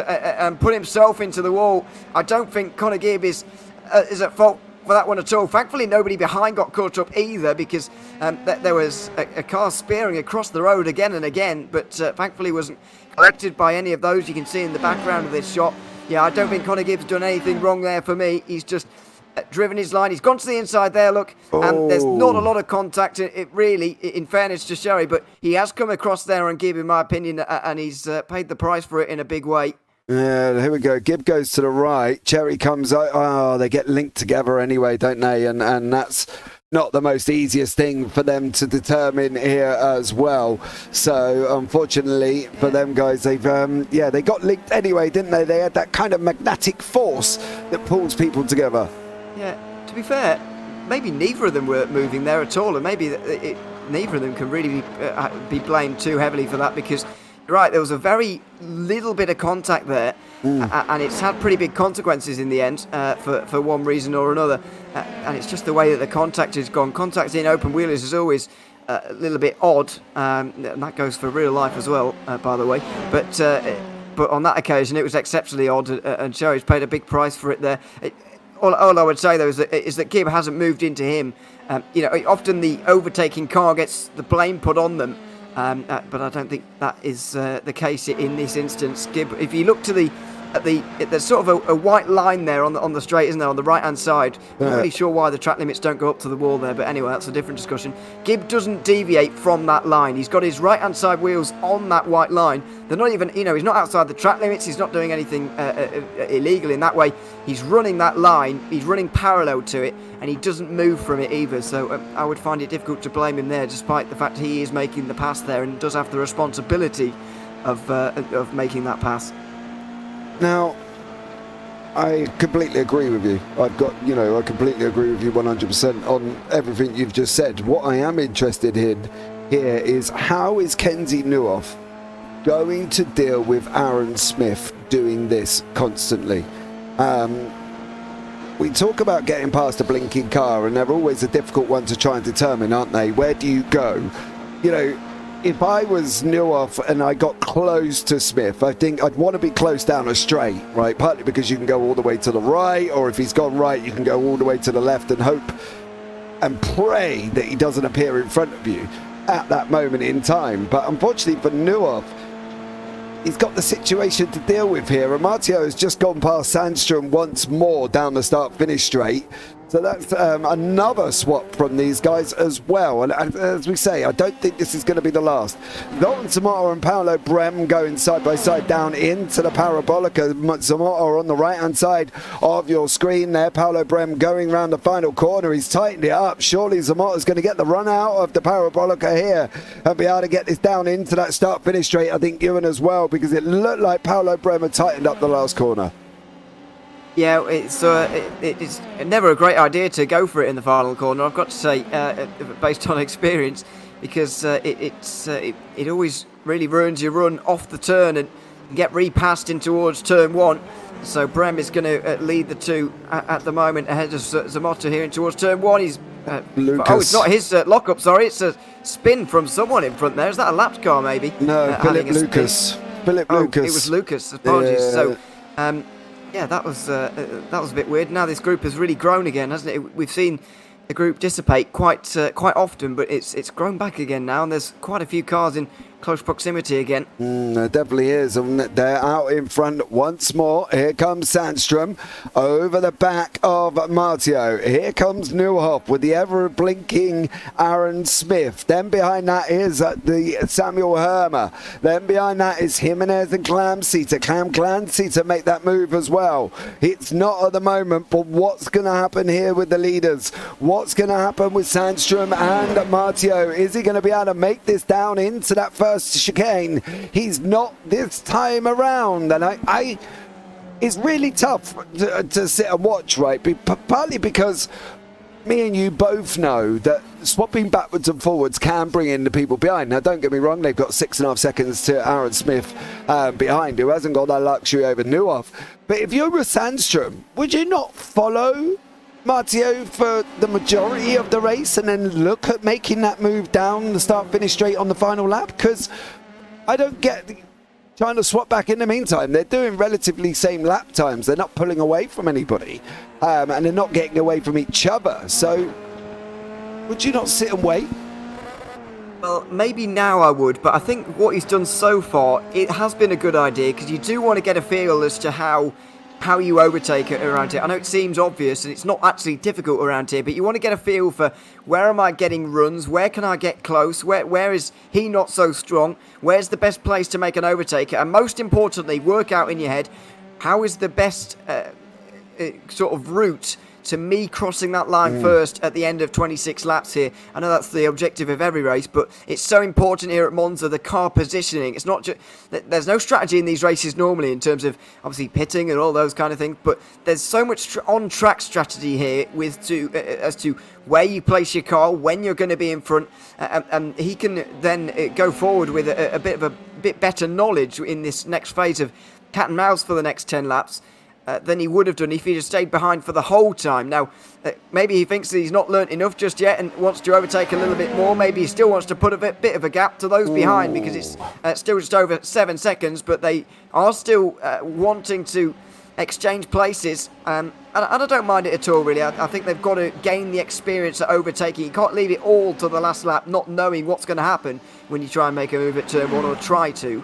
put himself into the wall. I don't think Conor Gibb is at fault for that one at all. Thankfully, nobody behind got caught up either, because there was a car spearing across the road again and again, but thankfully wasn't collected by any of those you can see in the background of this shot. Yeah, I don't think Conor Gibb's done anything wrong there for me. He's just driven his line. He's gone to the inside there, look, and there's not a lot of contact, it really, in fairness to Sherry, but he has come across there on Gibb, in my opinion, and he's paid the price for it in a big way. Yeah, here we go. Gibb goes to the right. Cherry comes out. Oh, they get linked together anyway, don't they? And that's not the most easiest thing for them to determine here as well. So, unfortunately for them guys, they've, they got linked anyway, didn't they? They had that kind of magnetic force that pulls people together. Yeah, to be fair, maybe neither of them were moving there at all, and maybe neither of them can really be blamed too heavily for that, because right, there was a very little bit of contact there, and it's had pretty big consequences in the end for one reason or another, and it's just the way that the contact has gone. Contact in open wheelers is always a little bit odd, and that goes for real life as well, by the way, but on that occasion it was exceptionally odd, and Sherry's paid a big price for it there. All I would say though is that Gibb hasn't moved into him. Often the overtaking car gets the blame put on them, but I don't think that is the case in this instance. Gibb, if you look to there's sort of a white line there on the straight, isn't there, on the right hand side? I'm not really sure why the track limits don't go up to the wall there, but anyway, that's a different discussion. Gibb doesn't deviate from that line. He's got his right hand side wheels on that white line. They're not even, he's not outside the track limits. He's not doing anything illegal in that way. He's running that line. He's running parallel to it, and he doesn't move from it either. So I would find it difficult to blame him there, despite the fact he is making the pass there and does have the responsibility of making that pass. Now, I completely agree with you. I completely agree with you 100% on everything you've just said. What I am interested in here is, how is Kenzie Neuhoff going to deal with Aaron Smith doing this constantly? We talk about getting past a blinking car, and they're always a difficult one to try and determine, aren't they? Where do you go? If I was Neuhoff and I got close to Smith, I think I'd want to be close down a straight, right? Partly because you can go all the way to the right, or if he's gone right, you can go all the way to the left and hope and pray that he doesn't appear in front of you at that moment in time. But unfortunately for Neuhoff, he's got the situation to deal with here. And Martio has just gone past Sandstrom once more down the start-finish straight. So that's another swap from these guys as well. And as we say, I don't think this is going to be the last. Dalton Zamota and Paolo Brem going side by side down into the Parabolica. Zamota on the right-hand side of your screen there. Paolo Brem going round the final corner. He's tightened it up. Surely Zamota's going to get the run out of the Parabolica here and be able to get this down into that start-finish straight. I think Ewan as well, because it looked like Paolo Brem had tightened up the last corner. Yeah, it's never a great idea to go for it in the final corner, I've got to say, based on experience, because it always really ruins your run off the turn and get repassed in towards turn 1. So Brem is going to lead the two at the moment ahead of Zamota here in towards turn 1. He's it's not his lockup, sorry, it's a spin from someone in front there. Is that a lapped car maybe? No, Philip Lucas. Lucas. It was Lucas, apologies. Yeah. So yeah, that was a bit weird. Now this group has really grown again, hasn't it? We've seen the group dissipate quite often, but it's grown back again now, and there's quite a few cars in close proximity again. There definitely is. And they're out in front once more. Here comes Sandstrom over the back of Matteo. Here comes Newhoff with the ever-blinking Aaron Smith. Then behind that is the Samuel Hermer. Then behind that is Jimenez and Glamseater. Can Glamseater make that move as well? It's not at the moment, but what's going to happen here with the leaders? What's going to happen with Sandstrom and Matteo? Is he going to be able to make this down into that first chicane? He's not this time around, and it's really tough to sit and watch, right? Partly because me and you both know that swapping backwards and forwards can bring in the people behind. Now, don't get me wrong, they've got 6.5 seconds to Aaron Smith behind, who hasn't got that luxury over Newhoff. But if you were Sandstrom, would you not follow Matteo for the majority of the race and then look at making that move down the start-finish straight on the final lap? Because I don't get trying to swap back in the meantime. They're doing relatively same lap times. They're not pulling away from anybody, and they're not getting away from each other. So would you not sit and wait? Well, maybe now I would, but I think what he's done so far, it has been a good idea, because you do want to get a feel as to how you overtake it around here. I know it seems obvious and it's not actually difficult around here, but you want to get a feel for where am I getting runs, where can I get close, where is he not so strong, where's the best place to make an overtake, and most importantly, work out in your head how is the best sort of route to me crossing that line first at the end of 26 laps here. I know that's the objective of every race, but it's so important here at Monza, the car positioning. It's not just, there's no strategy in these races normally in terms of obviously pitting and all those kind of things, but there's so much on-track strategy here as to where you place your car, when you're going to be in front, and he can then go forward with a bit better knowledge in this next phase of cat and mouse for the next 10 laps. Than he would have done if he'd have stayed behind for the whole time. Now, maybe he thinks that he's not learnt enough just yet and wants to overtake a little bit more. Maybe he still wants to put a bit of a gap to those behind, because it's still just over 7 seconds, but they are still wanting to exchange places. And I don't mind it at all, really. I think they've got to gain the experience at overtaking. You can't leave it all to the last lap, not knowing what's going to happen when you try and make a move at turn one, or try to.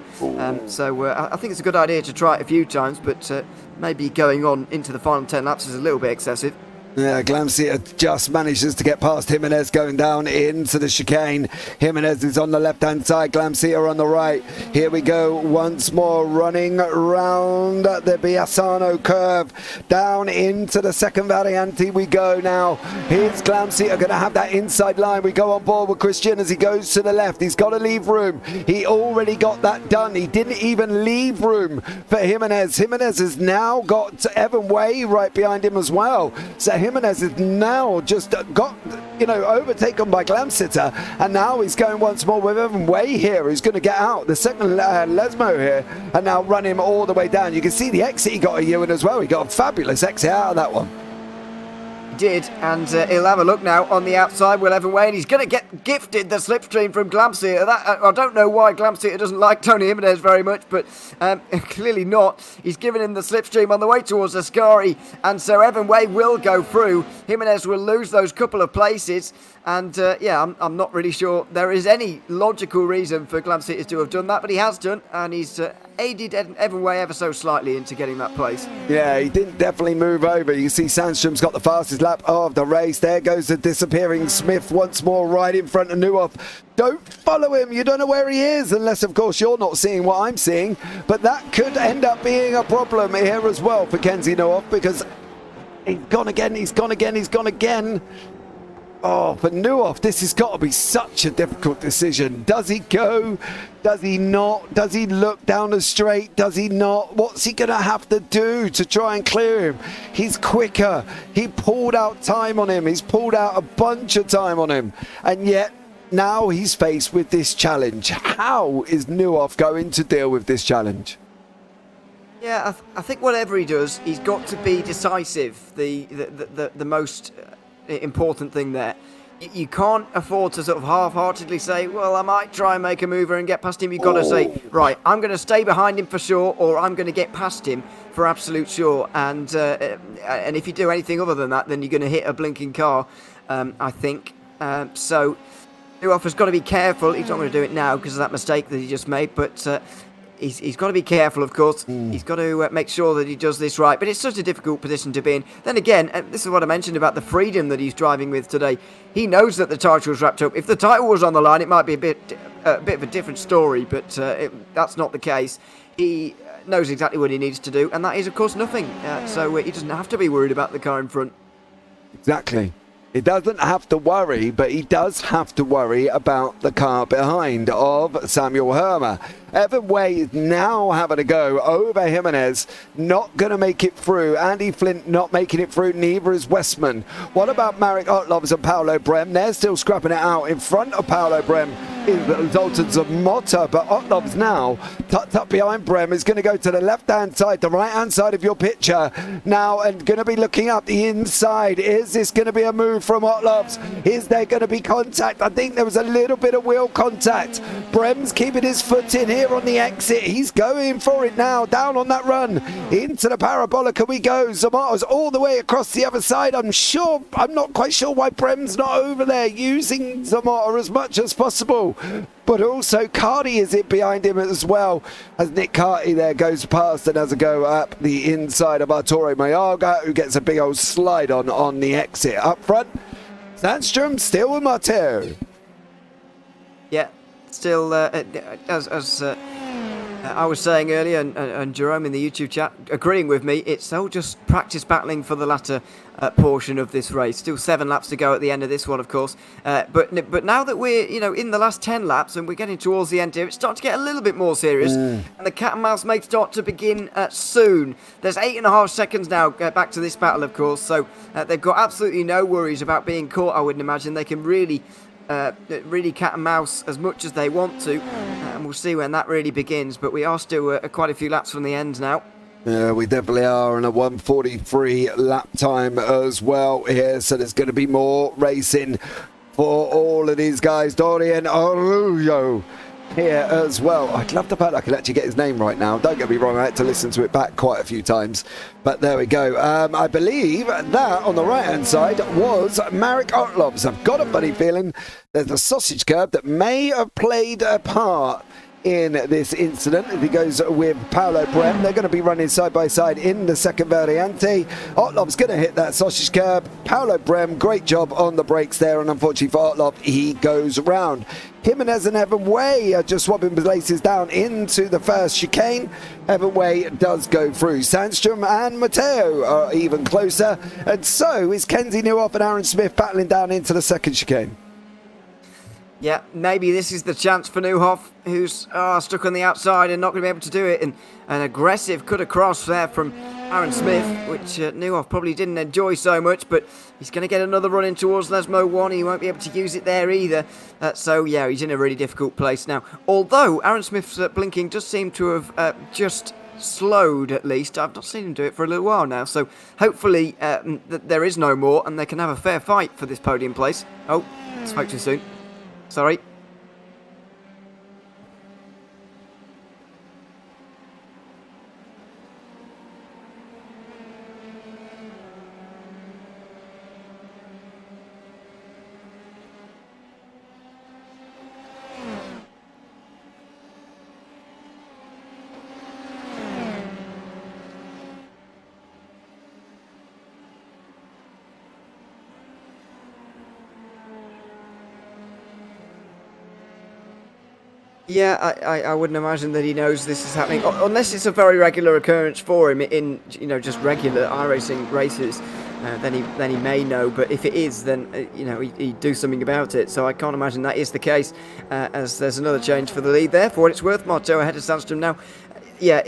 So I think it's a good idea to try it a few times, but maybe going on into the final 10 laps is a little bit excessive. Yeah, Glamseater just manages to get past Jimenez going down into the chicane. Jimenez is on the left-hand side, Glamseater on the right. Here we go once more, running around the Biasano curve. Down into the second variante we go now. Here's Glamseater going to have that inside line. We go on board with Christian as he goes to the left. He's got to leave room. He already got that done. He didn't even leave room for Jimenez. Jimenez has now got Evan Way right behind him as well. So Jimenez is now just got, overtaken by Glamseater, and now he's going once more with Evan Way here, who's going to get out. The second Lesmo here, and now run him all the way down. You can see the exit he got at Ewan as well. He got a fabulous exit out of that one. Did, and he'll have a look now on the outside. Will Evan Way, and he's going to get gifted the slipstream from Glamseater. I don't know why Glamseater doesn't like Tony Jimenez very much, but clearly not. He's given him the slipstream on the way towards Ascari, and so Evan Way will go through. Jimenez will lose those couple of places, and I'm not really sure there is any logical reason for Glamseater to have done that, but he has done, and he's aided Evan Way ever so slightly into getting that place. Yeah, he didn't definitely move over. You see Sandstrom's got the fastest lap of the race. There goes the disappearing Smith once more right in front of Newhoff. Don't follow him. You don't know where he is, unless of course you're not seeing what I'm seeing, but that could end up being a problem here as well for Kenzie Newhoff, because he's gone again. Oh, for Newhoff, this has got to be such a difficult decision. Does he go? Does he not? Does he look down the straight? Does he not? What's he going to have to do to try and clear him? He's quicker. He pulled out time on him. He's pulled out a bunch of time on him. And yet, now he's faced with this challenge. How is Newhoff going to deal with this challenge? Yeah, I think whatever he does, he's got to be decisive. The most important thing there. You can't afford to sort of half-heartedly say, well, I might try and make a mover and get past him. You've got to say, right, I'm going to stay behind him for sure, or I'm going to get past him for absolute sure. And if you do anything other than that, then you're going to hit a blinking car, I think. So Newhoff has got to be careful. He's not going to do it now because of that mistake that he just made, but he's got to be careful, of course. He's got to make sure that he does this right. But it's such a difficult position to be in. Then again, this is what I mentioned about the freedom that he's driving with today. He knows that the title was wrapped up. If the title was on the line, it might be a bit of a different story, but that's not the case. He knows exactly what he needs to do, and that is, of course, nothing. So he doesn't have to be worried about the car in front. Exactly. He doesn't have to worry, but he does have to worry about the car behind of Samuel Hermer. Evan Way is now having a go over Jimenez, not going to make it through. Andy Flint not making it through, neither is Westman. What about Marek Otlovs and Paolo Brem? They're still scrapping it out. In front of Paolo Brem is Zoltan Zamotta, but Otlovs now tucked up behind Brem is going to go to the left-hand side, the right-hand side of your picture now, and going to be looking up the inside. Is this going to be a move from Otlovs? Is there going to be contact? I think there was a little bit of wheel contact. Brem's keeping his foot in here on the exit. He's going for it now, down on that run into the parabolic, and we go. Zamotta's all the way across the other side. I'm not quite sure why Brem's not over there using Zamotta as much as possible, but also Carty is it behind him as well, as Nick Carty there goes past and has a go up the inside of Arturo Mayaga, who gets a big old slide on the exit. Up front, Sandstrom still with Matteo. Yeah, still, as I was saying earlier, and Jerome in the YouTube chat agreeing with me, it's all just practice battling for the latter portion of this race. Still 7 laps to go at the end of this one, of course. But now that we're in the last 10 laps and we're getting towards the end here, it's starting to get a little bit more serious, and the cat and mouse may start to begin soon. There's 8.5 seconds now back to this battle, of course, so they've got absolutely no worries about being caught. I wouldn't imagine they can really cat and mouse as much as they want to, and we'll see when that really begins, but we are still quite a few laps from the end now. Yeah, we definitely are on a 1:43 lap time as well here, so there's going to be more racing for all of these guys. Dorian Arroyo here as well. I'd love the fact I could actually get his name right now. Don't get me wrong, I had to listen to it back quite a few times, but there we go. I believe that on the right hand side was Marek Otlovs. I've got a funny feeling there's a sausage curb that may have played a part in this incident. If he goes with Paolo Brem, they're going to be running side by side in the second variante. Otlov's going to hit that sausage curb. Paolo Brem, great job on the brakes there, and unfortunately for Otlov, he goes round. Jimenez and Evan Way are just swapping places down into the first chicane. Evan Way does go through. Sandstrom and Matteo are even closer, and so is Kenzie Newhoff and Aaron Smith battling down into the second chicane. Yeah, maybe this is the chance for Newhoff, who's stuck on the outside and not going to be able to do it. And an aggressive cut across there from Aaron Smith, which Newhoff probably didn't enjoy so much, but he's going to get another run in towards Lesmo 1. He won't be able to use it there either. So, yeah, he's in a really difficult place now. Although Aaron Smith's blinking does seem to have just slowed, at least. I've not seen him do it for a little while now. So, hopefully, there is no more and they can have a fair fight for this podium place. Oh, spoke too soon. Sorry. Yeah, I wouldn't imagine that he knows this is happening, unless it's a very regular occurrence for him in just regular iRacing races. Then he may know, but if it is, then he'd do something about it. So I can't imagine that is the case, as there's another change for the lead there. For what it's worth, Marteau ahead of Sandstrom now. Yeah,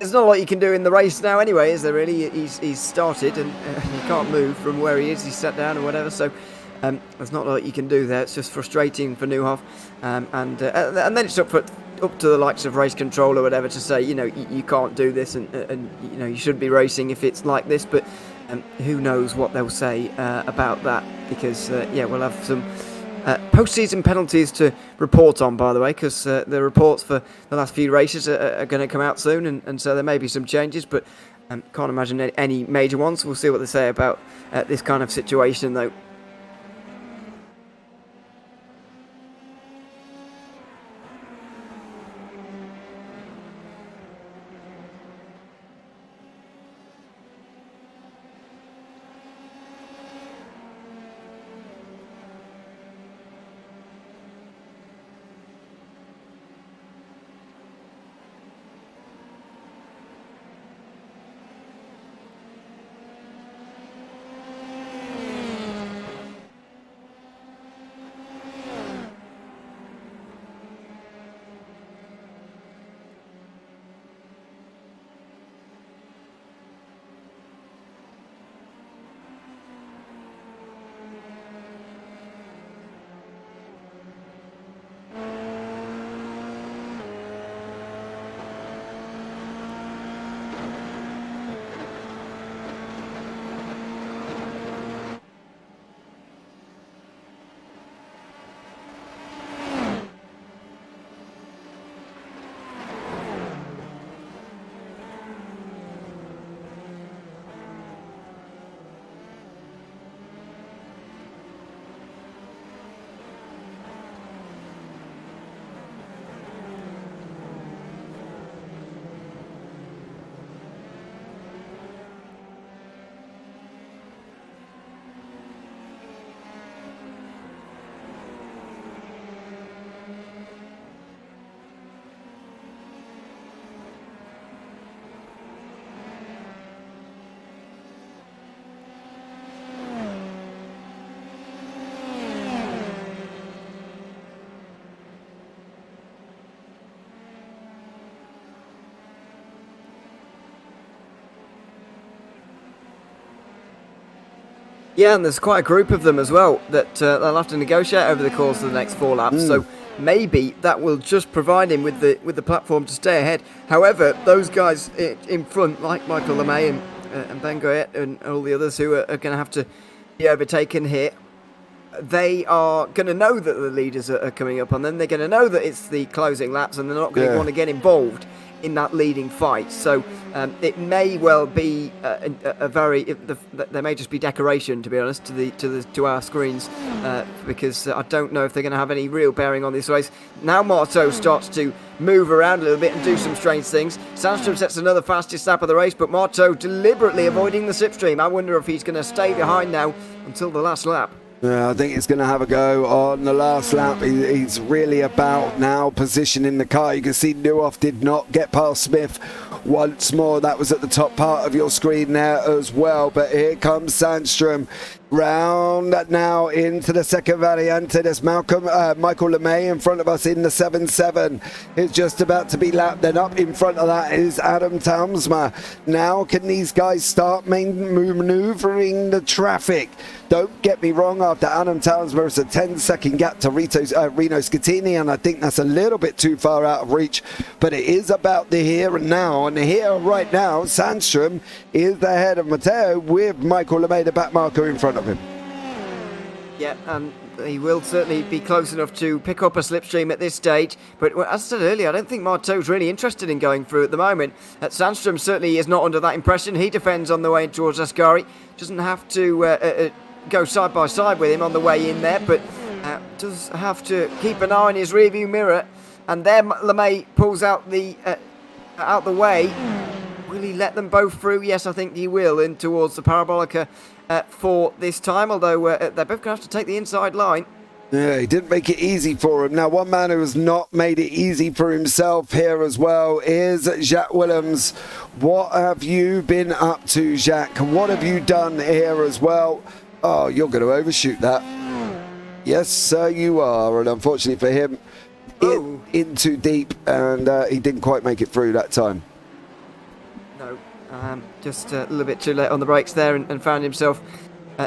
there's not a lot you can do in the race now anyway, is there really? He's started and he can't move from where he is. He's sat down or whatever, so there's not a lot you can do there. It's just frustrating for Newhoff, and then it's up to the likes of race control or whatever to say, you can't do this, and you shouldn't be racing if it's like this. But who knows what they'll say about that, because we'll have some post-season penalties to report on, by the way, because the reports for the last few races are going to come out soon, and so there may be some changes, but can't imagine any major ones. We'll see what they say about this kind of situation, though. Yeah, and there's quite a group of them as well that they'll have to negotiate over the course of the next 4 laps. So maybe that will just provide him with the platform to stay ahead. However, those guys in front, like Michael LeMay and Ben Goyette and all the others who are going to have to be overtaken here, they are going to know that the leaders are coming up on them. They're going to know that it's the closing laps, and they're not going to want to get involved in that leading fight. So it may well be there may just be decoration, to be honest, to our screens, because I don't know if they're going to have any real bearing on this race. Now Marteau starts to move around a little bit and do some strange things. Sandstrom sets another fastest lap of the race, but Marteau deliberately avoiding the slipstream. I wonder if he's going to stay behind now until the last lap. Yeah, I think he's going to have a go on the last lap. He's really about now positioning the car. You can see Newhoff did not get past Smith once more. That was at the top part of your screen there as well. But here comes Sandstrom round now into the second variante. There's Michael LeMay in front of us in the 7-7. It's just about to be lapped. Then up in front of that is Adam Townsma. Now can these guys start manoeuvring the traffic? Don't get me wrong, after Adam Townsma, it's a 10-second gap to Rino Scattini, and I think that's a little bit too far out of reach. But it is about the here and now. And here right now, Sandstrom is ahead of Matteo with Michael LeMay, the back marker, in front of him. Yeah, and he will certainly be close enough to pick up a slipstream at this stage. But as I said earlier, I don't think Marteau's really interested in going through at the moment. Sandstrom certainly is not under that impression. He defends on the way towards Ascari. Doesn't have to go side by side with him on the way in there, but does have to keep an eye on his rearview mirror. And there LeMay pulls out the way. Will he let them both through? Yes, I think he will, in towards the Parabolica for this time, although they're both going to have to take the inside line. Yeah, he didn't make it easy for him. Now, one man who has not made it easy for himself here as well is Jacques Willems. What have you been up to, Jacques? What have you done here as well? Oh, you're going to overshoot that. Yes, sir, you are. And unfortunately for him, in too deep, and he didn't quite make it through that time. No, just a little bit too late on the brakes there, and found himself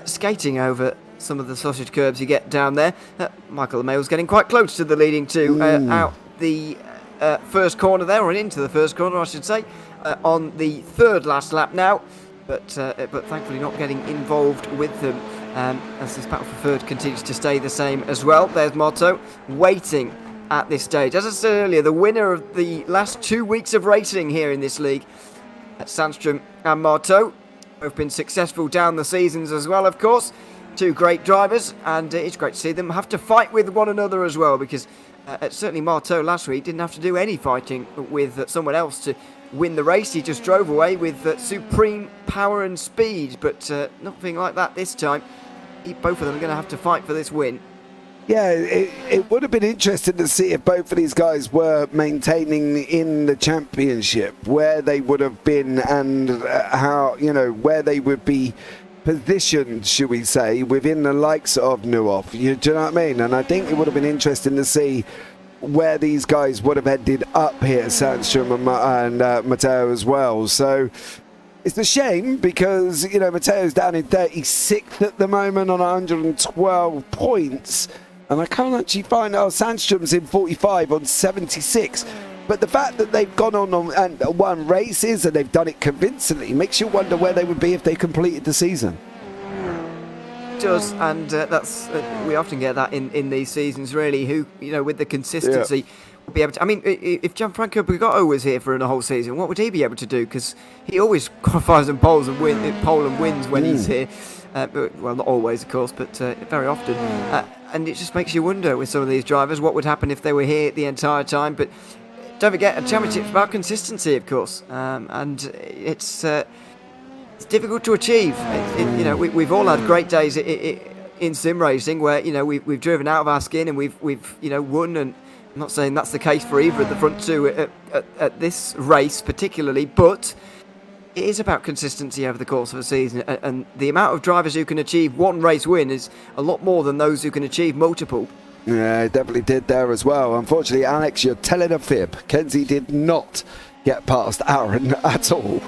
skating over some of the sausage curbs you get down there. Michael LeMay was getting quite close to the leading two out the first corner there, or into the first corner, I should say, on the third last lap now. But thankfully not getting involved with them as this battle for third continues to stay the same as well. There's Marteau waiting at this stage. As I said earlier, the winner of the last 2 weeks of racing here in this league, Sandstrom and Marteau, both been successful down the seasons as well, of course. Two great drivers, and it's great to see them have to fight with one another as well, because certainly Marteau last week didn't have to do any fighting with someone else to win the race. He just drove away with supreme power and speed, but nothing like that this time. Both of them are going to have to fight for this win. Yeah, it would have been interesting to see if both of these guys were maintaining in the championship, where they would have been and how, where they would be positioned, should we say, within the likes of Newhoff. Do you know what I mean? And I think it would have been interesting to see where these guys would have ended up here, Sandstrom and Matteo as well. So it's a shame because, Matteo's down in 36th at the moment on 112 points. And I can't actually find Sandstrom's in 45 on 76. But the fact that they've gone on and won races and they've done it convincingly makes you wonder where they would be if they completed the season. It does, and that's we often get that in these seasons, really, who, with the consistency will be able to. I mean, if Gianfranco Bugotto was here for a whole season, what would he be able to do? Because he always qualifies and poles and wins when he's here. Well, not always, of course, but very often. And it just makes you wonder with some of these drivers what would happen if they were here the entire time. But don't forget, a championship's about consistency, of course, and it's difficult to achieve. We've all had great days in sim racing where we've driven out of our skin and we've won. And I'm not saying that's the case for either of the front two at this race particularly, but it is about consistency over the course of a season, and the amount of drivers who can achieve one race win is a lot more than those who can achieve multiple. Yeah, it definitely did there as well. Unfortunately, Alex, you're telling a fib. Kenzie did not get past Aaron at all.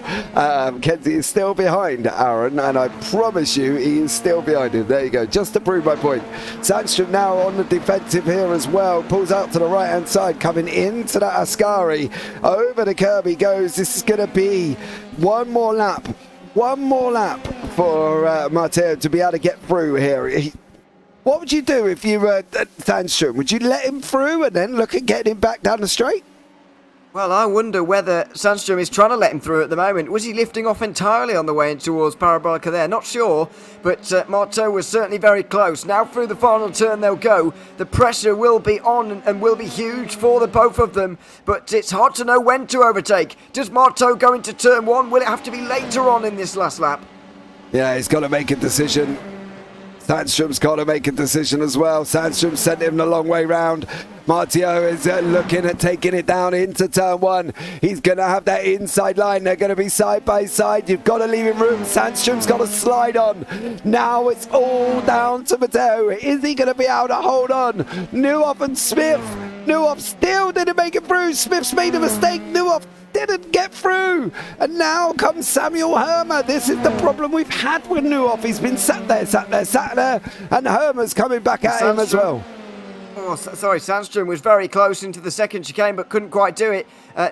Kenzie is still behind Aaron, and I promise you he is still behind him. There you go, just to prove my point. Sandstrom now on the defensive here as well, pulls out to the right hand side, coming into that Ascari. Over the curb he goes. This is going to be one more lap for Matteo to be able to get through here. What would you do if you were Sandstrom? Would you let him through and then look at getting him back down the straight? Well, I wonder whether Sandstrom is trying to let him through at the moment. Was he lifting off entirely on the way in towards Parabolica there? Not sure, but Marteau was certainly very close. Now through the final turn they'll go. The pressure will be on and will be huge for the both of them, but it's hard to know when to overtake. Does Marteau go into turn one? Will it have to be later on in this last lap? Yeah, he's got to make a decision. Sandstrom's got to make a decision as well. Sandstrom sent him the long way round. Martio is looking at taking it down into turn one. He's going to have that inside line. They're going to be side by side. You've got to leave him room. Sandstrom's got to slide on. Now it's all down to Matteo. Is he going to be able to hold on? Newhoff and Smith. Newhoff still didn't make it through. Smith's made a mistake. Newhoff didn't get through, and now comes Samuel Hermer. This is the problem we've had with Newhoff. He's been sat there, and Hermer's coming back at him as well. Oh, sorry, Sandstrom was very close into the second chicane but couldn't quite do it.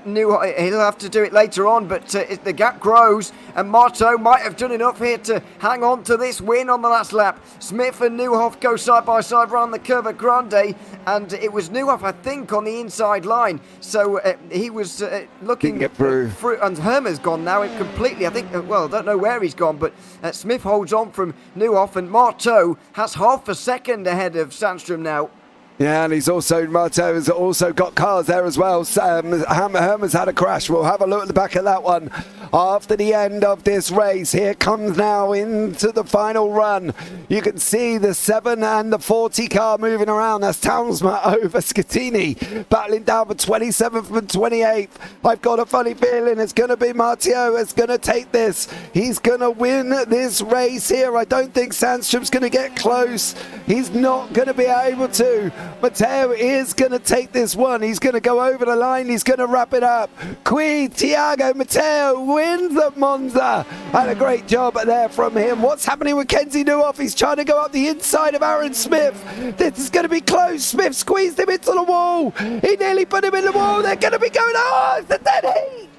He'll have to do it later on, but the gap grows, and Marteau might have done enough here to hang on to this win on the last lap. Smith and Newhoff go side by side round the curve at Grande, and it was Newhoff, I think, on the inside line. So he was looking get through, and Hermer's gone now completely. I think, well, I don't know where he's gone, but Smith holds on from Newhoff, and Marteau has half a second ahead of Sandstrom now. Yeah, and Marteau has also got cars there as well. Hermer's had a crash. We'll have a look at the back of that one after the end of this race. Here comes now into the final run. You can see the 7 and the 40 car moving around. That's Townsma over Scattini, battling down for 27th and 28th. I've got a funny feeling it's going to be Martio that's going to take this. He's going to win this race here. I don't think Sandstrom's going to get close. He's not going to be able to. Matteo is going to take this one. He's going to go over the line. He's going to wrap it up. Thiago Matteo wins at Monza. And a great job there from him. What's happening with Kenzie Newhoff? He's trying to go up the inside of Aaron Smith. This is going to be close. Smith squeezed him into the wall. He nearly put him in the wall. They're going to be going, oh, it's a dead heat.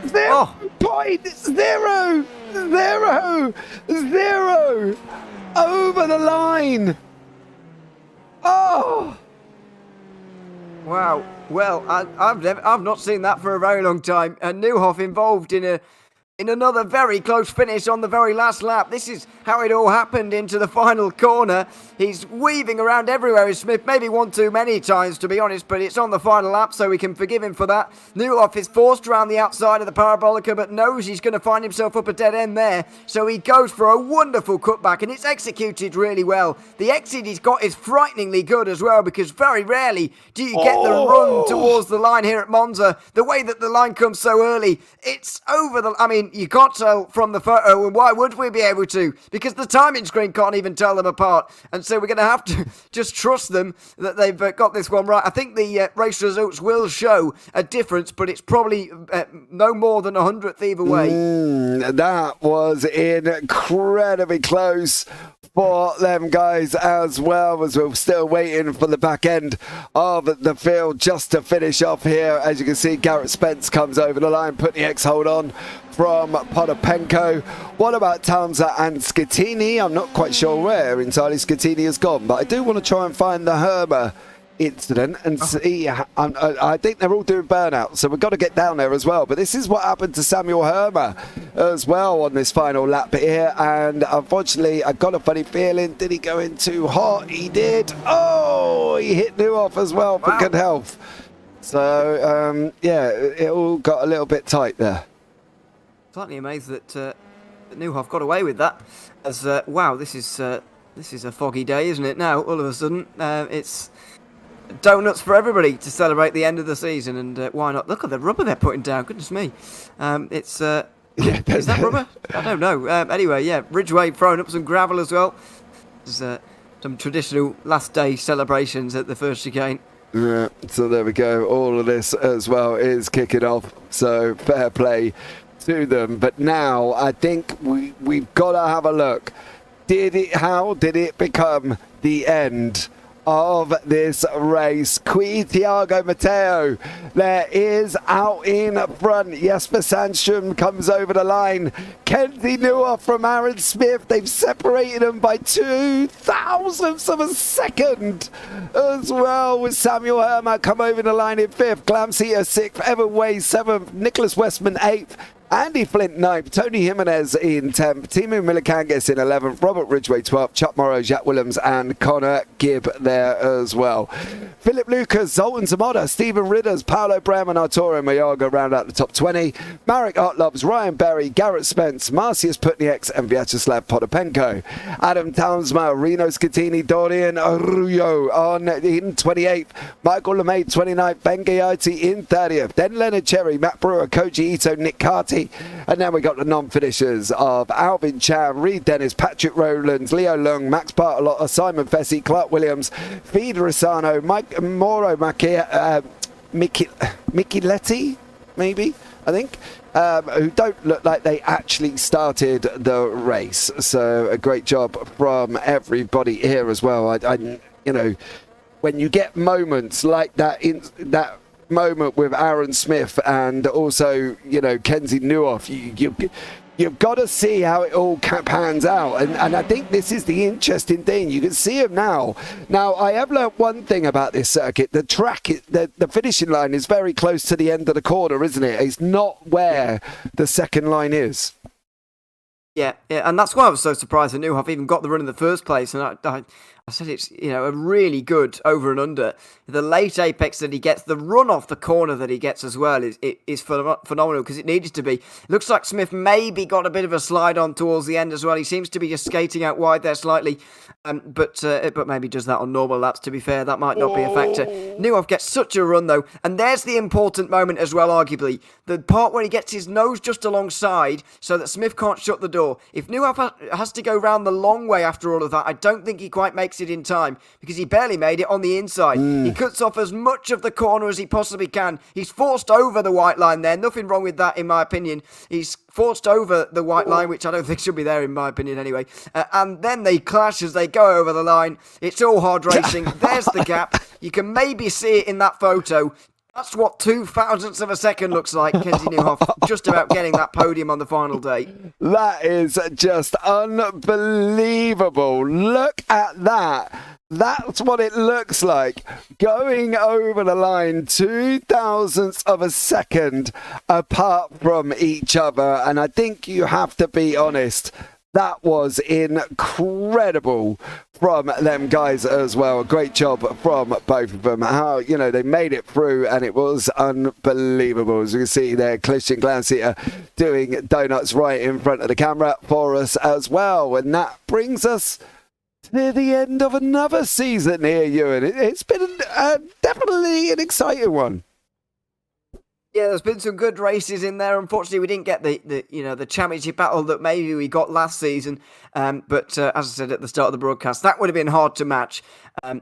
0 point. 0. Over the line. Oh! Wow. Well, I've not seen that for a very long time. And Newhoff involved in another very close finish on the very last lap. This is how it all happened into the final corner. He's weaving around everywhere with Smith, maybe one too many times to be honest, but it's on the final lap so we can forgive him for that. Newhoff is forced around the outside of the Parabolica but knows he's going to find himself up a dead end there, so he goes for a wonderful cutback and it's executed really well. The exit he's got is frighteningly good as well because very rarely do you get the run towards the line here at Monza. The way that the line comes so early, it's over the... I mean, you can't tell from the photo, and why would we be able to? Because the timing screen can't even tell them apart. And so we're going to have to just trust them that they've got this one right. I think the race results will show a difference, but it's probably no more than 100th either way. That was incredibly close for them guys as well, as we're still waiting for the back end of the field just to finish off here. As you can see, Garrett Spence comes over the line, put the X-hold on from Potapenko. What about Townsend and Scattini? I'm not quite sure where entirely Scattini has gone, but I do want to try and find the Hermer incident and see. I think they're all doing burnout, so we've got to get down there as well. But this is what happened to Samuel Hermer as well on this final lap here, and unfortunately I got a funny feeling, did he go in too hot? He did. Oh, he hit Newhoff as well for good health. So yeah, it all got a little bit tight there. Slightly amazed that Newhoff got away with that. As wow, this is a foggy day, isn't it? Now all of a sudden it's donuts for everybody to celebrate the end of the season, and why not? Look at the rubber they're putting down. Goodness me, it's is that rubber? I don't know. Anyway, yeah, Ridgeway throwing up some gravel as well. There's some traditional last day celebrations at the first chicane. Yeah, so there we go. All of this as well is kicking off. So fair play to them. But now I think we've got to have a look. How did it become the end of this race? Thiago Matteo there is out in front. Jesper Sandström comes over the line. Kenzie Neuhoff from Aaron Smith. They've separated them by 2 thousandths of a second as well, with Samuel Hermann come over the line in 5th, Glamseater 6th, Evan Way 7th, Nicholas Westman 8th, Andy Flint 9th, Tony Jimenez in 10th, Timu Milikangas in 11th, Robert Ridgway 12th, Chuck Morrow, Jack Williams and Connor Gibb there as well. Philip Lucas, Zoltan Zamoda, Stephen Ridders, Paolo Bremen, Arturo Mayorga round out the top 20. Marek Otloves, Ryan Berry, Garrett Spence, Marcius Putnieks and Vyacheslav Potapenko. Adam Townsma, Reno Scatini, Dorian Arroyo in 28th. Michael LeMay 29th, Ben Gaiati in 30th. Then Leonard Cherry, Matt Brewer, Koji Ito, Nick Carty. And then we got the non-finishers of Alvin Chan, Reed Dennis, Patrick Rowlands, Leo Lung, Max Bartolotta, Simon Fessy, Clark Williams, Feed Rosano, Mike Moro Micheletti, maybe, I think, who don't look like they actually started the race. So a great job from everybody here as well. I you know, when you get moments like that in that moment with Aaron Smith and also, you know, Kenzie Neuhoff, you've got to see how it all pans out, and I think this is the interesting thing. You can see him now. I have learnt one thing about this circuit. The track, the finishing line is very close to the end of the corner, isn't it? It's not where the second line is. Yeah, and that's why I was so surprised that Neuhoff even got the run in the first place. And I said it's, you know, a really good over and under. The late apex that he gets, the run off the corner that he gets as well is phenomenal, because it needed to be. Looks like Smith maybe got a bit of a slide on towards the end as well. He seems to be just skating out wide there slightly, but maybe does that on normal laps. To be fair, that might not be a factor. Neuhoff gets such a run though, and there's the important moment as well, arguably. The part where he gets his nose just alongside so that Smith can't shut the door. If Neuhoff has to go round the long way after all of that, I don't think he quite makes it in time, because he barely made it on the inside. He cuts off as much of the corner as he possibly can. He's forced over the white line there. Nothing wrong with that, in my opinion. He's forced over the white line, which I don't think should be there, in my opinion, anyway. And then they clash as they go over the line. It's all hard racing. There's the gap. You can maybe see it in that photo. That's what 2 thousandths of a second looks like. Kenzie Neuhoff just about getting that podium on the final day. That is just unbelievable. Look at that. That's what it looks like. Going over the line 2 thousandths of a second apart from each other. And I think you have to be honest, that was incredible from them guys as well. A great job from both of them. How, you know, they made it through, and it was unbelievable. As you can see there, Christian Glanceter doing donuts right in front of the camera for us as well. And that brings us to the end of another season here, Ewan. It's been definitely an exciting one. Yeah, there's been some good races in there. Unfortunately, we didn't get the championship battle that maybe we got last season. But as I said at the start of the broadcast, that would have been hard to match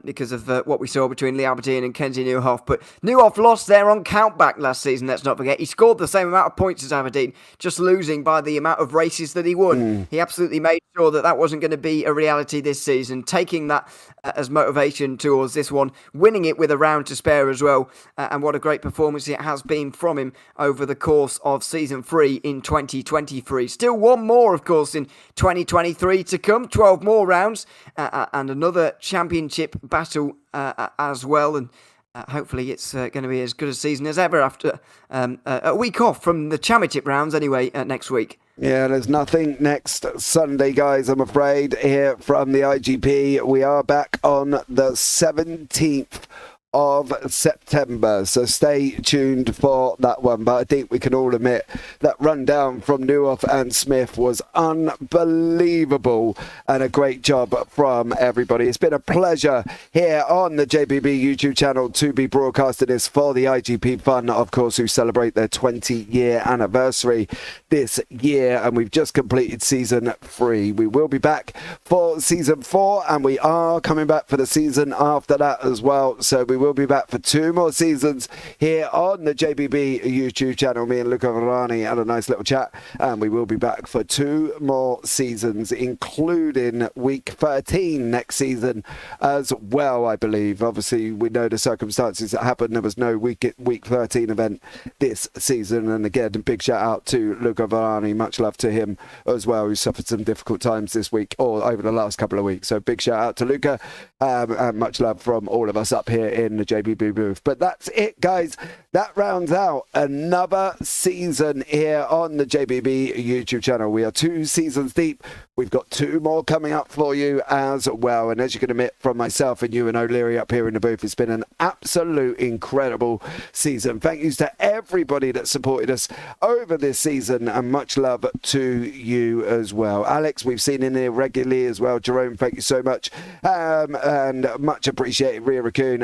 because of what we saw between Lee Albertine and Kenzie Neuhoff. But Neuhoff lost there on countback last season, let's not forget. He scored the same amount of points as Aberdeen, just losing by the amount of races that he won. He absolutely made sure that that wasn't going to be a reality this season, taking that as motivation towards this one, winning it with a round to spare as well. And what a great performance it has been from him over the course of Season 3 in 2023. Still one more, of course, in 2023 to come, 12 more rounds, and another championship battle as well. And hopefully it's going to be as good a season as ever after a week off from the championship rounds anyway next week. Yeah, there's nothing next Sunday, guys, I'm afraid, here from the IGP. We are back on the 17th of September, so stay tuned for that one. But I think we can all admit that rundown from Neuhoff and Smith was unbelievable, and a great job from everybody. It's been a pleasure here on the JPB YouTube channel to be broadcasting this for the iGPFun, of course, who celebrate their 20-year anniversary this year, and we've just completed Season 3. We will be back for Season 4, and we are coming back for the season after that as well, so we will be back for 2 more seasons here on the JPB YouTube channel. Me and Luca Varani had a nice little chat, and we will be back for 2 more seasons, including week 13 next season as well, I believe. Obviously, we know the circumstances that happened. There was no week 13 event this season, and again, big shout out to Luca Varani. Much love to him as well, who suffered some difficult times this week or over the last couple of weeks. So big shout out to Luca, and much love from all of us up here in the JPB booth. But that's it, guys. That rounds out another season here on the JPB YouTube channel. We are 2 seasons deep. We've got 2 more coming up for you as well. And as you can admit from myself and Ewan O'Leary up here in the booth, it's been an absolute incredible season. Thank you to everybody that supported us over this season, and much love to you as well. Alex, we've seen in here regularly as well. Jerome, thank you so much. And much appreciated. Ria Raccoon,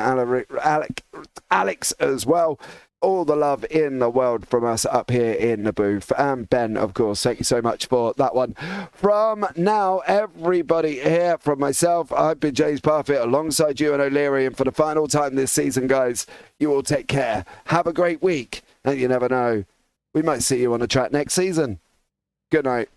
Alex as well. All the love in the world from us up here in the booth. And Ben, of course, thank you so much for that one. From now, everybody here, from myself, I've been James Parfitt alongside you and O'Leary. And for the final time this season, guys, you all take care. Have a great week. And you never know, we might see you on the track next season. Good night.